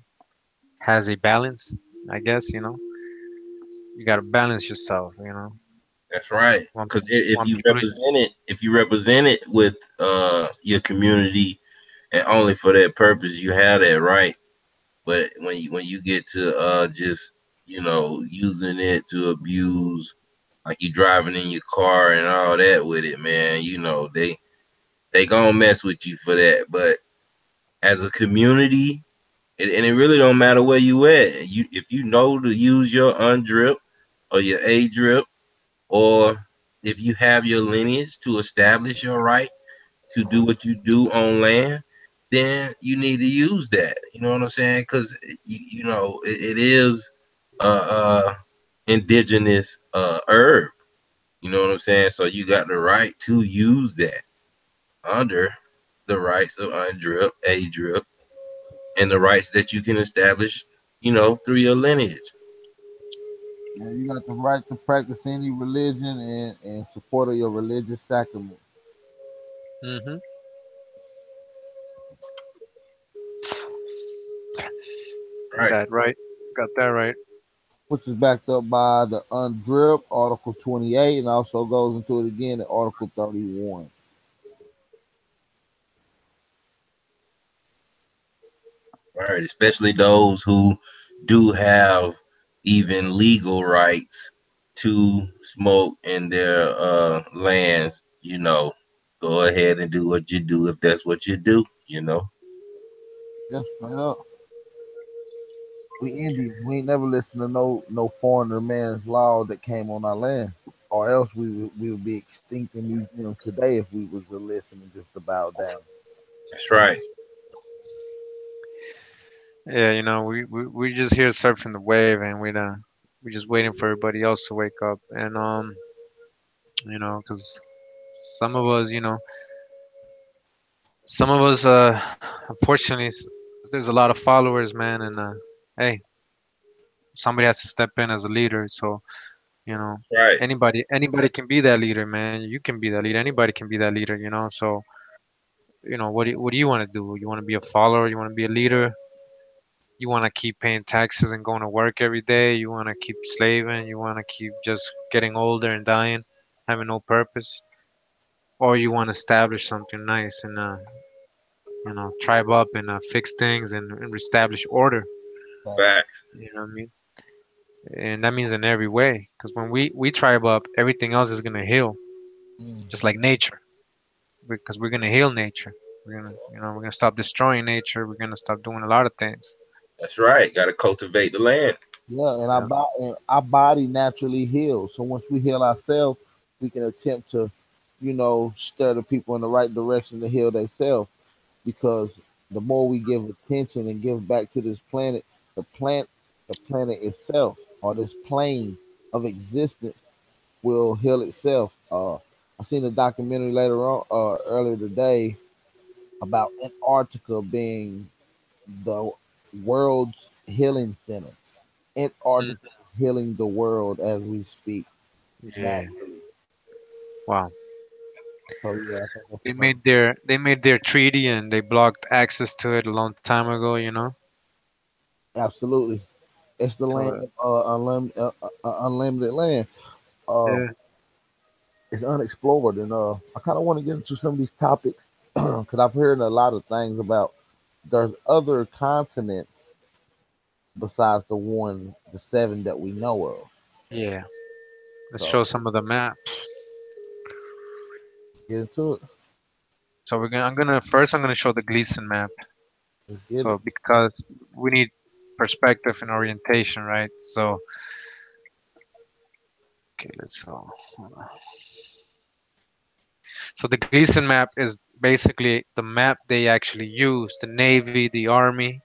has a balance. I guess you gotta balance yourself. That's right. Want Because if want you people to. represent it, if you represent it with your community and only for that purpose, you have that right. But when you get to just using it to abuse, like you driving in your car and all that with it, man, they gonna mess with you for that. But as a community, and it really don't matter where you at. You if you know to use your undrip or your A drip, or if you have your lineage to establish your right to do what you do on land, then you need to use that. You know what I'm saying? Because it is indigenous herb. You know what I'm saying? So you got the right to use that under the rights of UNDRIP, ADRIP, and the rights that you can establish, through your lineage. And you got the right to practice any religion and support of your religious sacrament, Hmm. Right. That right. Got that right. which is backed up by the UNDRIP, Article 28, and also goes into it again in Article 31. Right, especially those who do have even legal rights to smoke in their lands. Go ahead and do what you do if that's what you do. Just straight up. We Indians. We ain't never listen to no foreigner man's law that came on our land, or else we would be extinct in museums today if we was to listen and just to bow down. That's right. Yeah, we just here surfing the wave, and we just waiting for everybody else to wake up, and because some of us, unfortunately, there's a lot of followers, man, and hey, somebody has to step in as a leader. So you know, Right. anybody can be that leader, man. You can be that leader. Anybody can be that leader, So what do you want to do? You want to be a follower? You want to be a leader? You want to keep paying taxes and going to work every day? You want to keep slaving? You want to keep just getting older and dying, having no purpose? Or you want to establish something nice and tribe up and fix things and establish order? So, Back. You know what I mean? And that means in every way, because when we tribe up, everything else is gonna heal, just mhm. like nature, because we're gonna heal nature. We're gonna stop destroying nature. We're gonna stop doing a lot of things. That's right. Got to cultivate the land. Yeah, and Yeah. our body naturally heals. So once we heal ourselves, we can attempt to, stir the people in the right direction to heal themselves. Because the more we give attention and give back to this planet, the plant, the planet itself, or this plane of existence, will heal itself. I seen a documentary earlier today, about Antarctica being the world's healing center. Mm, Antarctica is healing the world as we speak yeah. naturally. Wow. So yeah, I think that's They made their treaty and they blocked access to it a long time ago. absolutely. It's the land So of unlimited land. Uh, yeah, it's unexplored, and I kind of want to get into some of these topics because I've heard a lot of things about there's other continents besides the seven that we know of. yeah. Let's So show some of the maps. get into it. So I'm gonna show the Gleason map. Let's get it. So because we need perspective and orientation, right? So okay, hold on. So the Gleason map is basically the map they actually use. The Navy, the Army.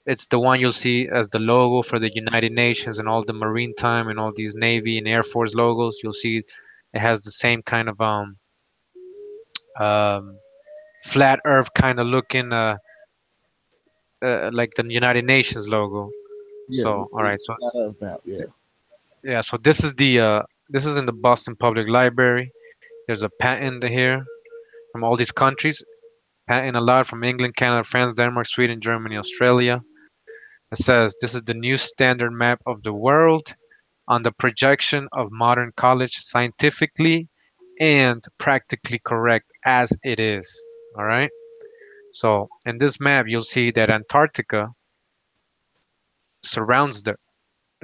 It's the one you'll see as the logo for the United Nations and all the Maritime and all these Navy and Air Force logos. You'll see it has the same kind of um, flat Earth kind of looking, like the United Nations logo. Yeah, So all right, so that other map. Yeah, yeah, so this is in the Boston Public Library. There's a patent here from all these countries. Patent allowed from England, Canada, France, Denmark, Sweden, Germany, Australia. It says this is the new standard map of the world on the projection of modern college scientifically and practically correct as it is. All right. So in this map, you'll see that Antarctica surrounds the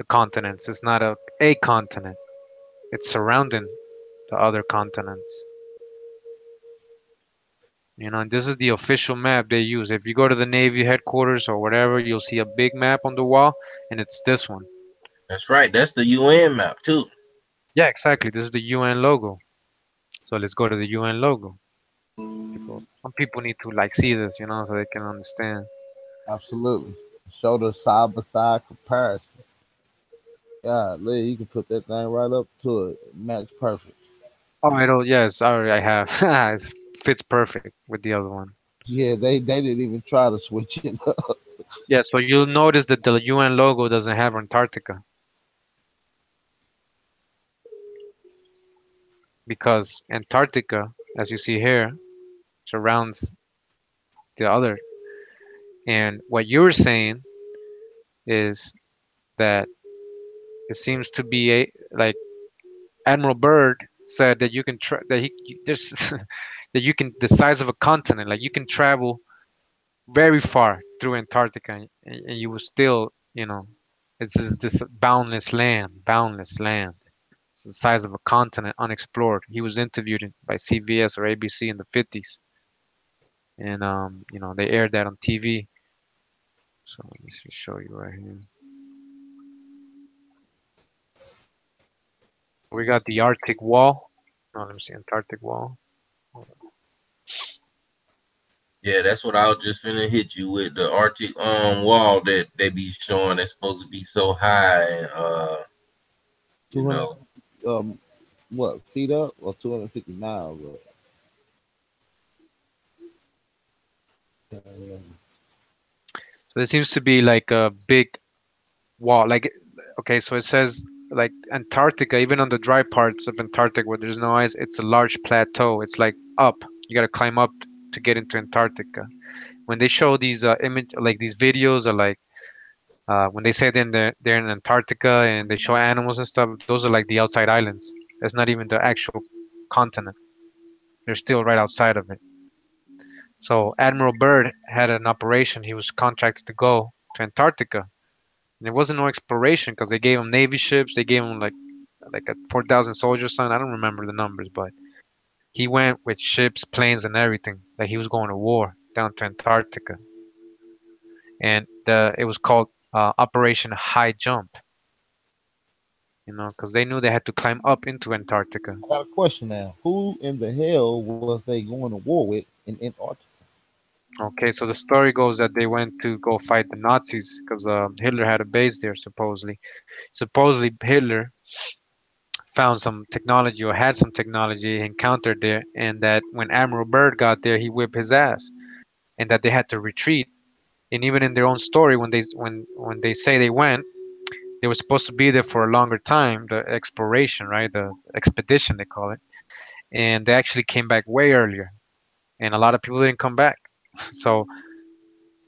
continents. It's not a continent. It's surrounding the other continents. And this is the official map they use. If you go to the Navy headquarters or whatever, you'll see a big map on the wall, and it's this one. That's right. That's the UN map too. Yeah, exactly. This is the UN logo. So let's go to the UN logo. Some people need to like see this, so they can understand. absolutely. Show the side by side comparison. Yeah, Lee, you can put that thing right up to it. Match perfect. Oh, yes, I have. It fits perfect with the other one. Yeah, they didn't even try to switch it up. Yeah, so you'll notice that the UN logo doesn't have Antarctica because Antarctica, as you see here, surrounds the other. And what you were saying is that it seems to be like Admiral Byrd said that you can that there's that you can the size of a continent, like you can travel very far. through Antarctica, and you will still, it's this boundless land. It's the size of a continent, unexplored. He was interviewed by CBS or ABC in the 50s, and they aired that on TV. So let me just show you right here. We got the Arctic Wall. No, let me see, Antarctic Wall. Yeah, that's what I was just finna hit you with the Arctic wall that they be showing that's supposed to be so high and you 200 know. what feet up or 250 miles up? Yeah. So there seems to be like a big wall. Like, okay, so it says like Antarctica, even on the dry parts of Antarctica where there's no ice, it's a large plateau. It's like up. You got to climb up to get into Antarctica. When they show these image, like these videos, or like when they say they're in Antarctica and they show animals and stuff, those are like the outside islands. That's not even the actual continent. They're still right outside of it. So Admiral Byrd had an operation. He was contracted to go to Antarctica, and it wasn't no exploration because they gave him Navy ships. They gave him like a 4,000 soldiers. Son, I don't remember the numbers, but he went with ships, planes, and everything. Like he was going to war down to Antarctica, and it was called Operation High Jump. Because they knew they had to climb up into Antarctica. I got a question now. Who in the hell was they going to war with in Antarctica? Okay, so the story goes that they went to go fight the Nazis because Hitler had a base there, supposedly. Supposedly, Hitler found some technology or had some technology encountered there, and that when Admiral Byrd got there, he whipped his ass, and that they had to retreat. And even in their own story, when they say they went, they were supposed to be there for a longer time, the exploration, right, the expedition they call it, and they actually came back way earlier, and a lot of people didn't come back. So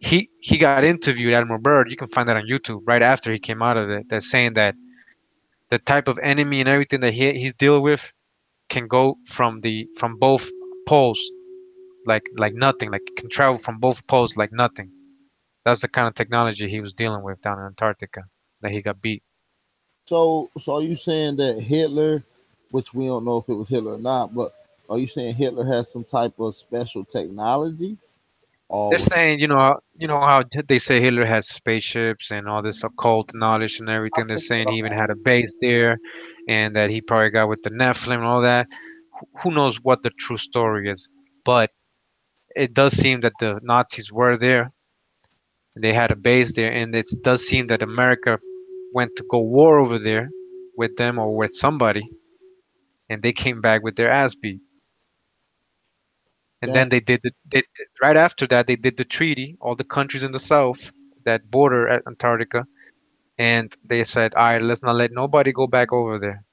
he got interviewed, Admiral Byrd. You can find that on YouTube right after he came out of it. That's saying that the type of enemy and everything that he's dealing with can go from both poles like nothing. Like can travel from both poles like nothing. That's the kind of technology he was dealing with down in Antarctica that he got beat. So are you saying that Hitler, which we don't know if it was Hitler or not, but are you saying Hitler has some type of special technology, or They're was saying, how they say Hitler has spaceships and all this occult knowledge and everything. I'm They're saying saying what he I'm even asking. had a base there, and that he probably got with the Nephilim and all that. Who knows what the true story is? But it does seem that the Nazis were there. They had a base there, and it does seem that America went to go war over there with them or with somebody, and they came back with their ass beat. And That then right after that they did the treaty, all the countries in the south that border at Antarctica, and they said, all right, let's not let nobody go back over there.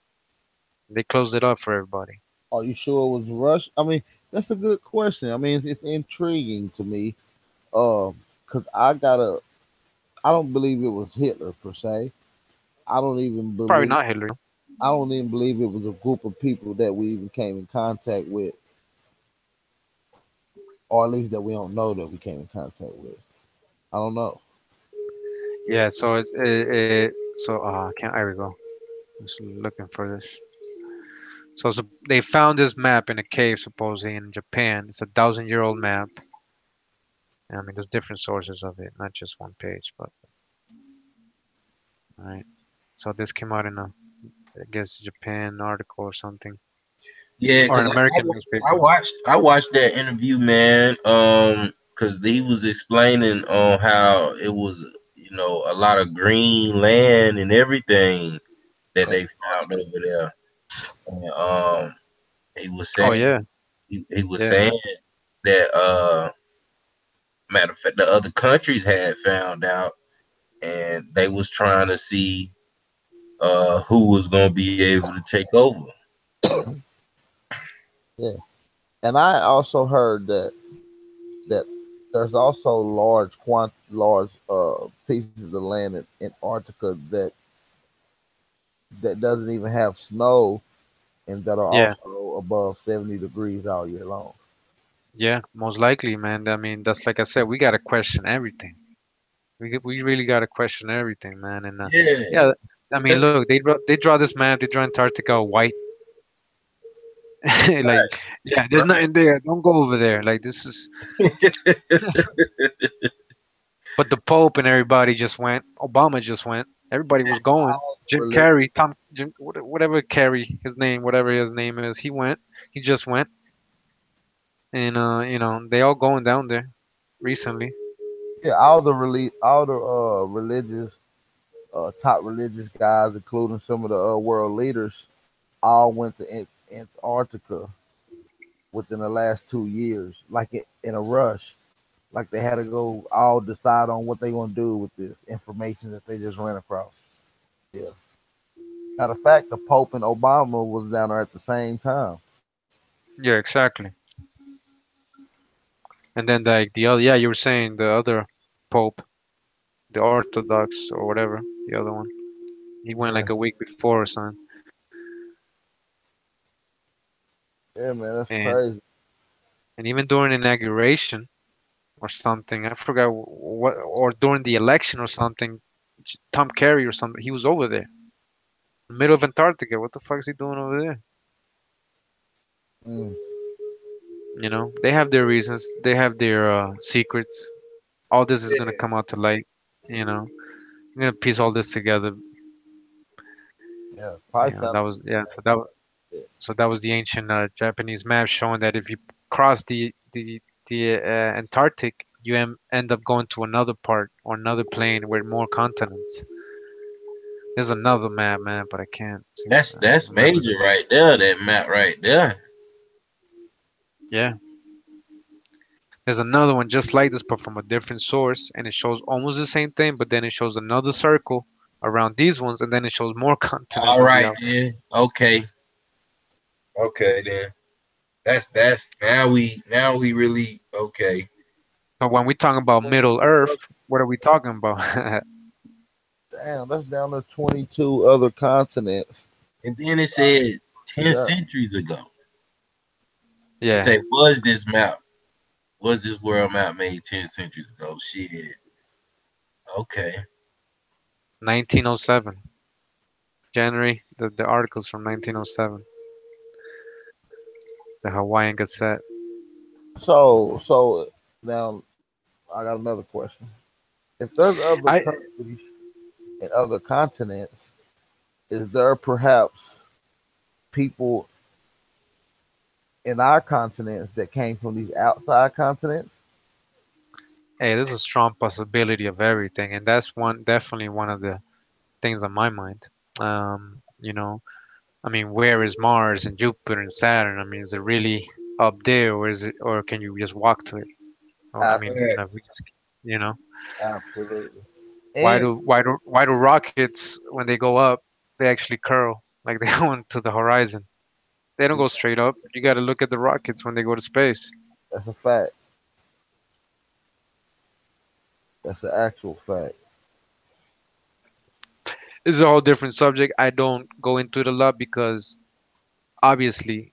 They closed it up for everybody. are you sure it was Rush? I mean, that's a good question. I mean, it's intriguing to me. Cause I don't believe it was Hitler per se. I don't even Probably believe not Hitler. I don't even believe it was a group of people that we even came in contact with, or at least that we don't know that we came in contact with. I don't know. Yeah, so can't there we go. Just looking for this. So they found this map in a cave supposedly in Japan. It's a 1,000-year-old map. I mean, there's different sources of it, not just one page, but all right. So this came out in I guess, Japan article or something, Yeah, or cause an American I newspaper. watched that interview, man. Cause he was explaining on how it was, a lot of green land and everything that they found over there. And he was Oh saying yeah, he was yeah, saying that matter of fact the other countries had found out and they was trying to see who was gonna be able to take over. Yeah, and I also heard that there's also large pieces of land in Antarctica that doesn't even have snow and that are yeah, also above 70 degrees all year long. yeah. Most likely, man. I mean, that's like I said, we gotta question everything. We really got to question everything, man. And Yeah. yeah, I mean, look, they draw this map. They draw Antarctica white. Like, yeah, there's nothing there. Don't go over there. Like this is. But the Pope and everybody just went. Obama just went. Everybody was going. All Jim religion. Carrey, whatever Carrey, whatever his name is, he went. He just went, and they all going down there recently. Yeah, all the religious, top religious guys, including some of the world leaders, all went to Antarctica within the last 2 years, like in a rush. Like they had to go all decide on what they gonna do with this information that they just ran across. Yeah. Matter of fact, the Pope and Obama was down there at the same time. Yeah, exactly. And then like the other, yeah, you were saying the other Pope, the Orthodox or whatever, the other one. He went Yeah. like a week before or something. Yeah, man, that's And crazy. and even during inauguration or something, I forgot what, or during the election or something, Tom Kerry or something, he was over there, in the middle of Antarctica. What the fuck is he doing over there? Mm, They have their reasons, they have their secrets. All this is gonna come out to light. You know, I'm gonna piece all this together. yeah, probably found That was yeah. it. So that was the ancient Japanese map showing that if you cross the Antarctic, you end up going to another part or another plane with more continents. There's another map, man, but I can't seem to That's remember the major name. right there. That map right there. Yeah, there's another one just like this, but from a different source, and it shows almost the same thing, but then it shows another circle around these ones, and then it shows more continents All on the right outside. then. Okay. Okay then. That's now we really okay. But when we talk about Middle Earth, what are we talking about? Damn, that's down to 22 other continents. And then it said ten Yeah, centuries ago. It Yeah, say was this world map made 10 centuries ago? Shit. Okay. 1907. January, the article's from 1907, the Hawaiian Gazette. so now I got another question. If there's other I countries and other continents, is there perhaps people in our continents that came from these outside continents? Hey, there's a strong possibility of everything, and that's definitely one of the things on my mind. I mean, where is Mars and Jupiter and Saturn? I mean, is it really up there, or or can you just walk to it? Oh, I mean, Absolutely, you know, absolutely. why And do why do why do rockets when they go up, they actually curl like they go into the horizon? They don't go straight up. You got to look at the rockets when they go to space. that's a fact. That's an actual fact. This is a whole different subject. I don't go into it a lot because obviously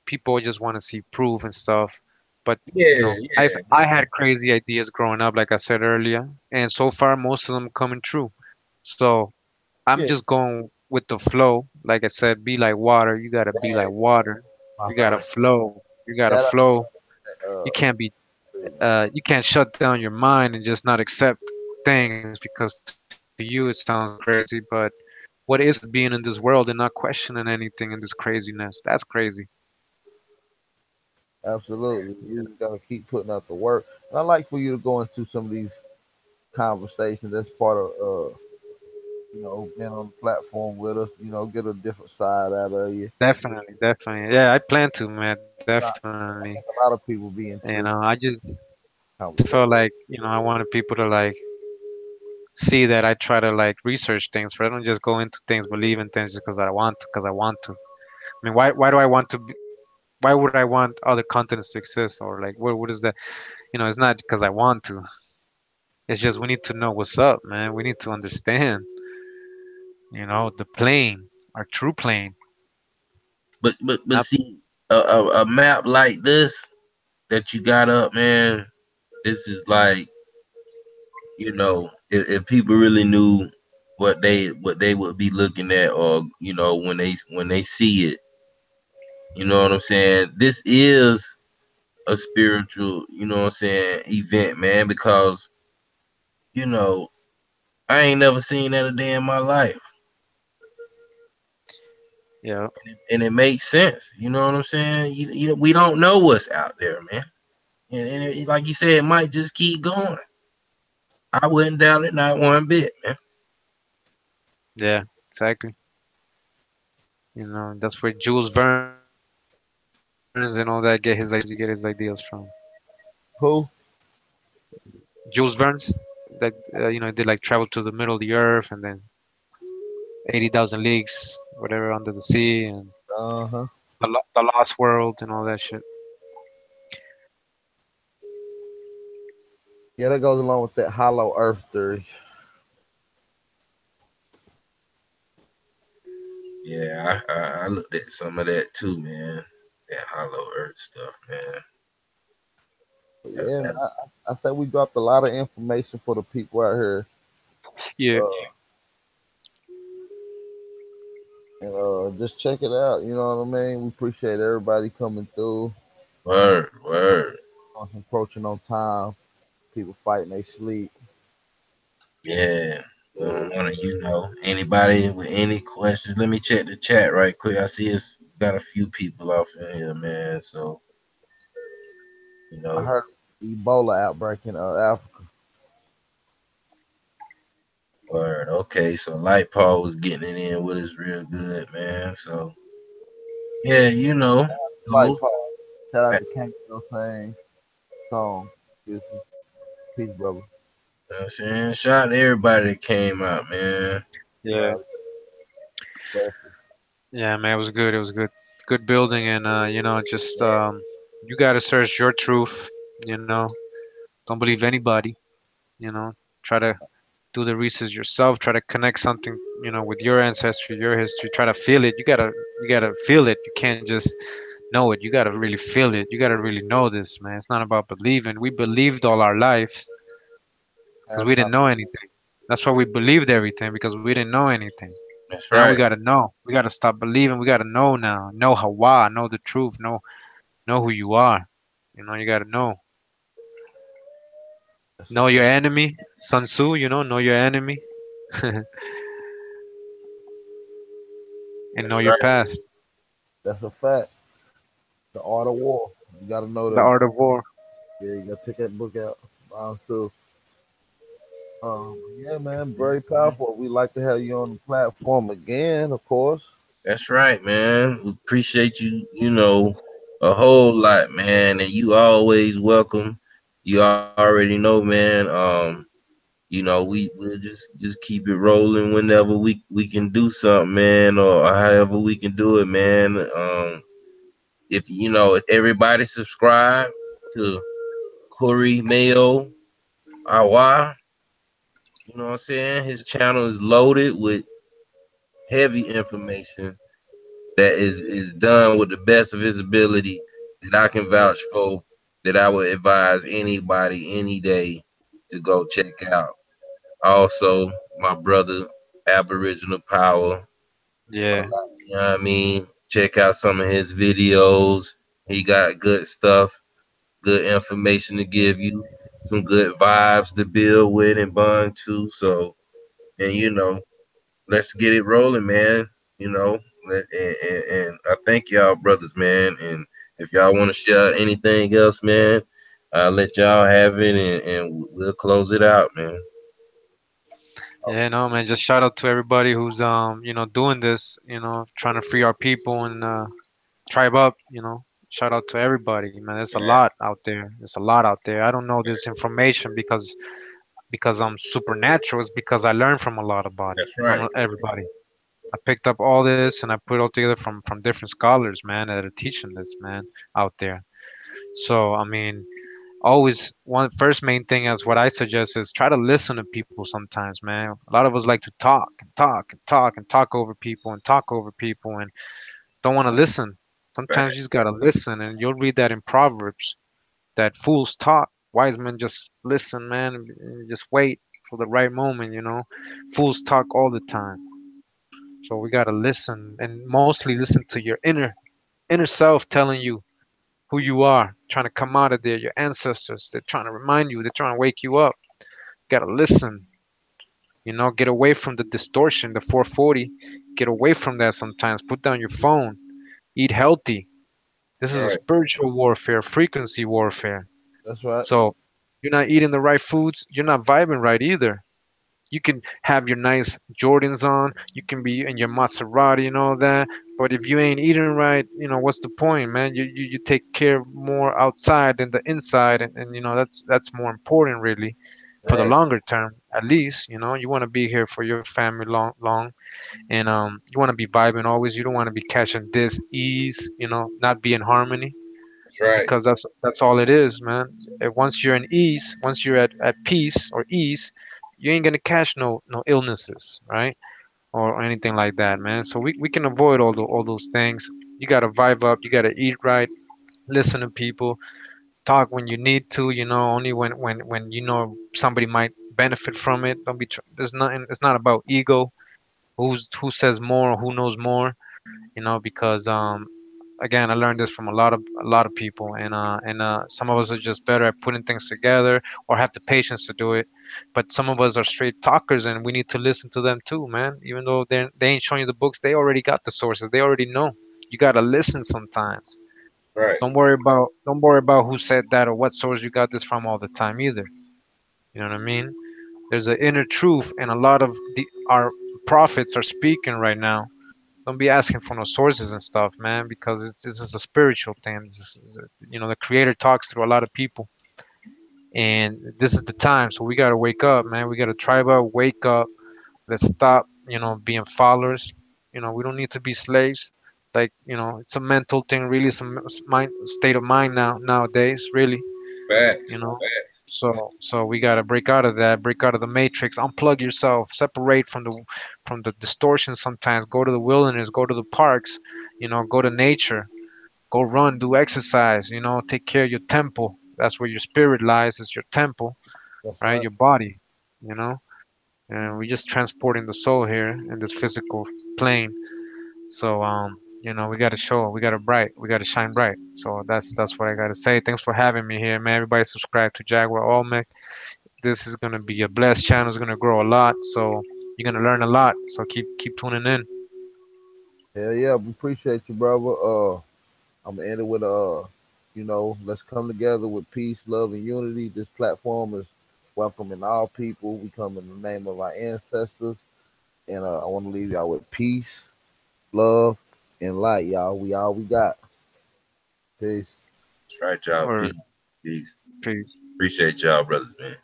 people just want to see proof and stuff. But Yeah, I've yeah, I had crazy ideas growing up, like I said earlier, and so far most of them coming true. So I'm yeah. just going with the flow. Like I said, be like water. You gotta be like Right, water. My You gotta friend. flow. You gotta That flow. uh, You can't shut down your mind and just not accept things because to you it sounds crazy, but what is it being in this world and not questioning anything in this craziness? That's crazy. absolutely. You just gotta keep putting out the work. And I like for you to go into some of these conversations. That's part of being on the platform with us. Get a different side out of you. Definitely, definitely. Yeah, I plan to, man. Not, Definitely. I think a lot of people be into I just felt conversation. like, I wanted people to like see that I try to like research things. For I don't just go into things, believe in things just because I want to. I mean, why do I want to be, why would I want other continents to exist or like what is that? It's not because I want to. It's just we need to know what's up, man. We need to understand, the plane, our true plane. But Not see, a map like this that you got up, man. This is like if people really knew what they would be looking at, or when they see it, you know what I'm saying? This is a spiritual, what I'm saying, event, man, because you know I ain't never seen that a day in my life, Yeah, and it makes sense. You know what I'm saying? We don't know what's out there, man, and like you said, it might just keep going. I wouldn't doubt it, not one bit, man. yeah, exactly. That's where Jules Verne's and all that get his ideas from. Who? Jules Verne's that did like travel to the middle of the earth and then 80,000 leagues, whatever, under the sea and Uh-huh. the Lost World and all that shit. Yeah, that goes along with that hollow earth theory. Yeah, I looked at some of that too, man. That hollow earth stuff, man. But That- yeah, man, that- I think we dropped a lot of information for the people out here. Yeah, And just check it out. You know what I mean? We appreciate everybody coming through. Word, word. Encroaching on time. People fighting they sleep. Yeah. Yeah. Want to, anybody with any questions? Let me check the chat right quick. I see it's got a few people off in here, man. So, you I know, heard Ebola outbreak in Africa. word. Okay, so Light Paul was getting it in with us real good, man. So, yeah, Like cool. Paul. Shout out to King saying song. Excuse me. Peace, brother. You know what I'm saying? Shout out to everybody that came out, man. yeah, Blessings. yeah, man. It was good. It was good. Good building, and just you gotta search your truth. You know, don't believe anybody. You know, try to do the research yourself. Try to connect something, with your ancestry, your history. Try to feel it. You gotta feel it. You can't just know it. You gotta really feel it. You gotta really know this, man. It's not about believing. We believed all our life because we Half time. didn't know anything. That's why we believed everything because we didn't know anything. That's Now we right. gotta know. We gotta stop believing. We gotta know now. Know Hawa. Know the truth. Know who you are. You gotta know. That's a Know your fact. enemy. Sun Tzu. Know your enemy and know That's your right. past. That's a fact. The art of war. You gotta know The that. art of war. Yeah, you gotta take that book out. So, yeah, man, very powerful. We like to have you on the platform again, of course. That's right, man. We appreciate you, a whole lot, man. And you always welcome. You already know, man. We'll just keep it rolling whenever we can do something, man, or however we can do it, man. If everybody subscribe to Kurimeo Ahua, you know what I'm saying? His channel is loaded with heavy information that is done with the best of his ability, that I can vouch for, that I would advise anybody any day to go check out. Also, my brother Aboriginal Power, Yeah. you know what I mean? Check out some of his videos. He got good stuff, good information to give you, some good vibes to build with and bond to. So, and let's get it rolling, man. You know, and I thank y'all, brothers, man. And if y'all want to share anything else, man, I'll let y'all have it, and we'll close it out, man. Yeah, no, man. Just shout out to everybody who's doing this. Trying to free our people and tribe up. Shout out to everybody, man. There's a Yeah, lot out there. There's a lot out there. I don't know this information because I'm supernatural. It's because I learned from a lot about it. that's right. From everybody. I picked up all this and I put it all together from different scholars, man, that are teaching this, man, out there. So I mean, always one first main thing is what I suggest is try to listen to people sometimes, man. A lot of us like to talk and talk and talk and talk over people and talk over people and don't want to listen. Sometimes Right. you just gotta listen, and you'll read that in Proverbs that fools talk. Wise men just listen, man, and just wait for the right moment, you know. Fools talk all the time. So we gotta listen and mostly listen to your inner self telling you who you are, trying to come out of there, your ancestors. They're trying to remind you, they're trying to wake you up. You gotta listen, you know, get away from the distortion, the 440. Get away from that sometimes. Put down your phone. Eat healthy. This is a Right. spiritual warfare, frequency warfare. That's right. So you're not eating the right foods, you're not vibing right either. You can have your nice Jordans on, you can be in your Maserati and all that, but if you ain't eating right, you know what's the point, man? You take care more outside than the inside, and you know that's more important really for the Right. longer term at least. You know, you want to be here for your family long, and you want to be vibing always. You don't want to be catching this ease, you know, not be in harmony That's right. because that's all it is, man. Once you're in ease, once you're at peace or ease, you ain't gonna catch no illnesses, right? Or anything like that, man. So we can avoid all those things. You gotta vibe up. You gotta eat right. Listen to people. Talk when you need to. You know, only when you know somebody might benefit from it. Don't be. There's nothing. It's not about ego. Who says more? Who knows more? You know, because again, I learned this from a lot of people, and some of us are just better at putting things together or have the patience to do it, but some of us are straight talkers, and we need to listen to them too, man. Even though they ain't showing you the books, they already got the sources, they already know. You gotta listen sometimes. Right. Don't worry about who said that or what source you got this from all the time either. You know what I mean? There's an inner truth, and a lot of our prophets are speaking right now. Don't be asking for no sources and stuff, man, because this is a spiritual thing. You know, the creator talks through a lot of people, and this is the time. So we gotta wake up, man. We gotta tribe up, wake up. Let's stop, you know, being followers. You know, we don't need to be slaves. Like, you know, it's a mental thing, really. It's a mind, state of mind nowadays, really. You Facts. know, Facts. so we gotta break out of that, break out of the matrix, unplug yourself, separate from the distortion. Sometimes go to the wilderness, go to the parks, you know, go to nature, go run, do exercise, you know, take care of your temple. That's where your spirit lies, is your temple, That's right? right. Your body, you know. And we're just transporting the soul here in this physical plane. So you know, we gotta bright, we gotta shine bright. So that's what I gotta say. Thanks for having me here, man. Everybody subscribe to Jaguar Olmec. This is gonna be a blessed channel. It's gonna grow a lot. So you're gonna learn a lot. So keep tuning in. Hell yeah, we appreciate you, brother. I'm gonna end it with let's come together with peace, love, and unity. This platform is welcoming all people. We come in the name of our ancestors, and I want to leave y'all with peace, love, and light, y'all. We all we got. Peace. That's right, y'all. Or Peace. Peace. peace. Appreciate y'all, brothers, man.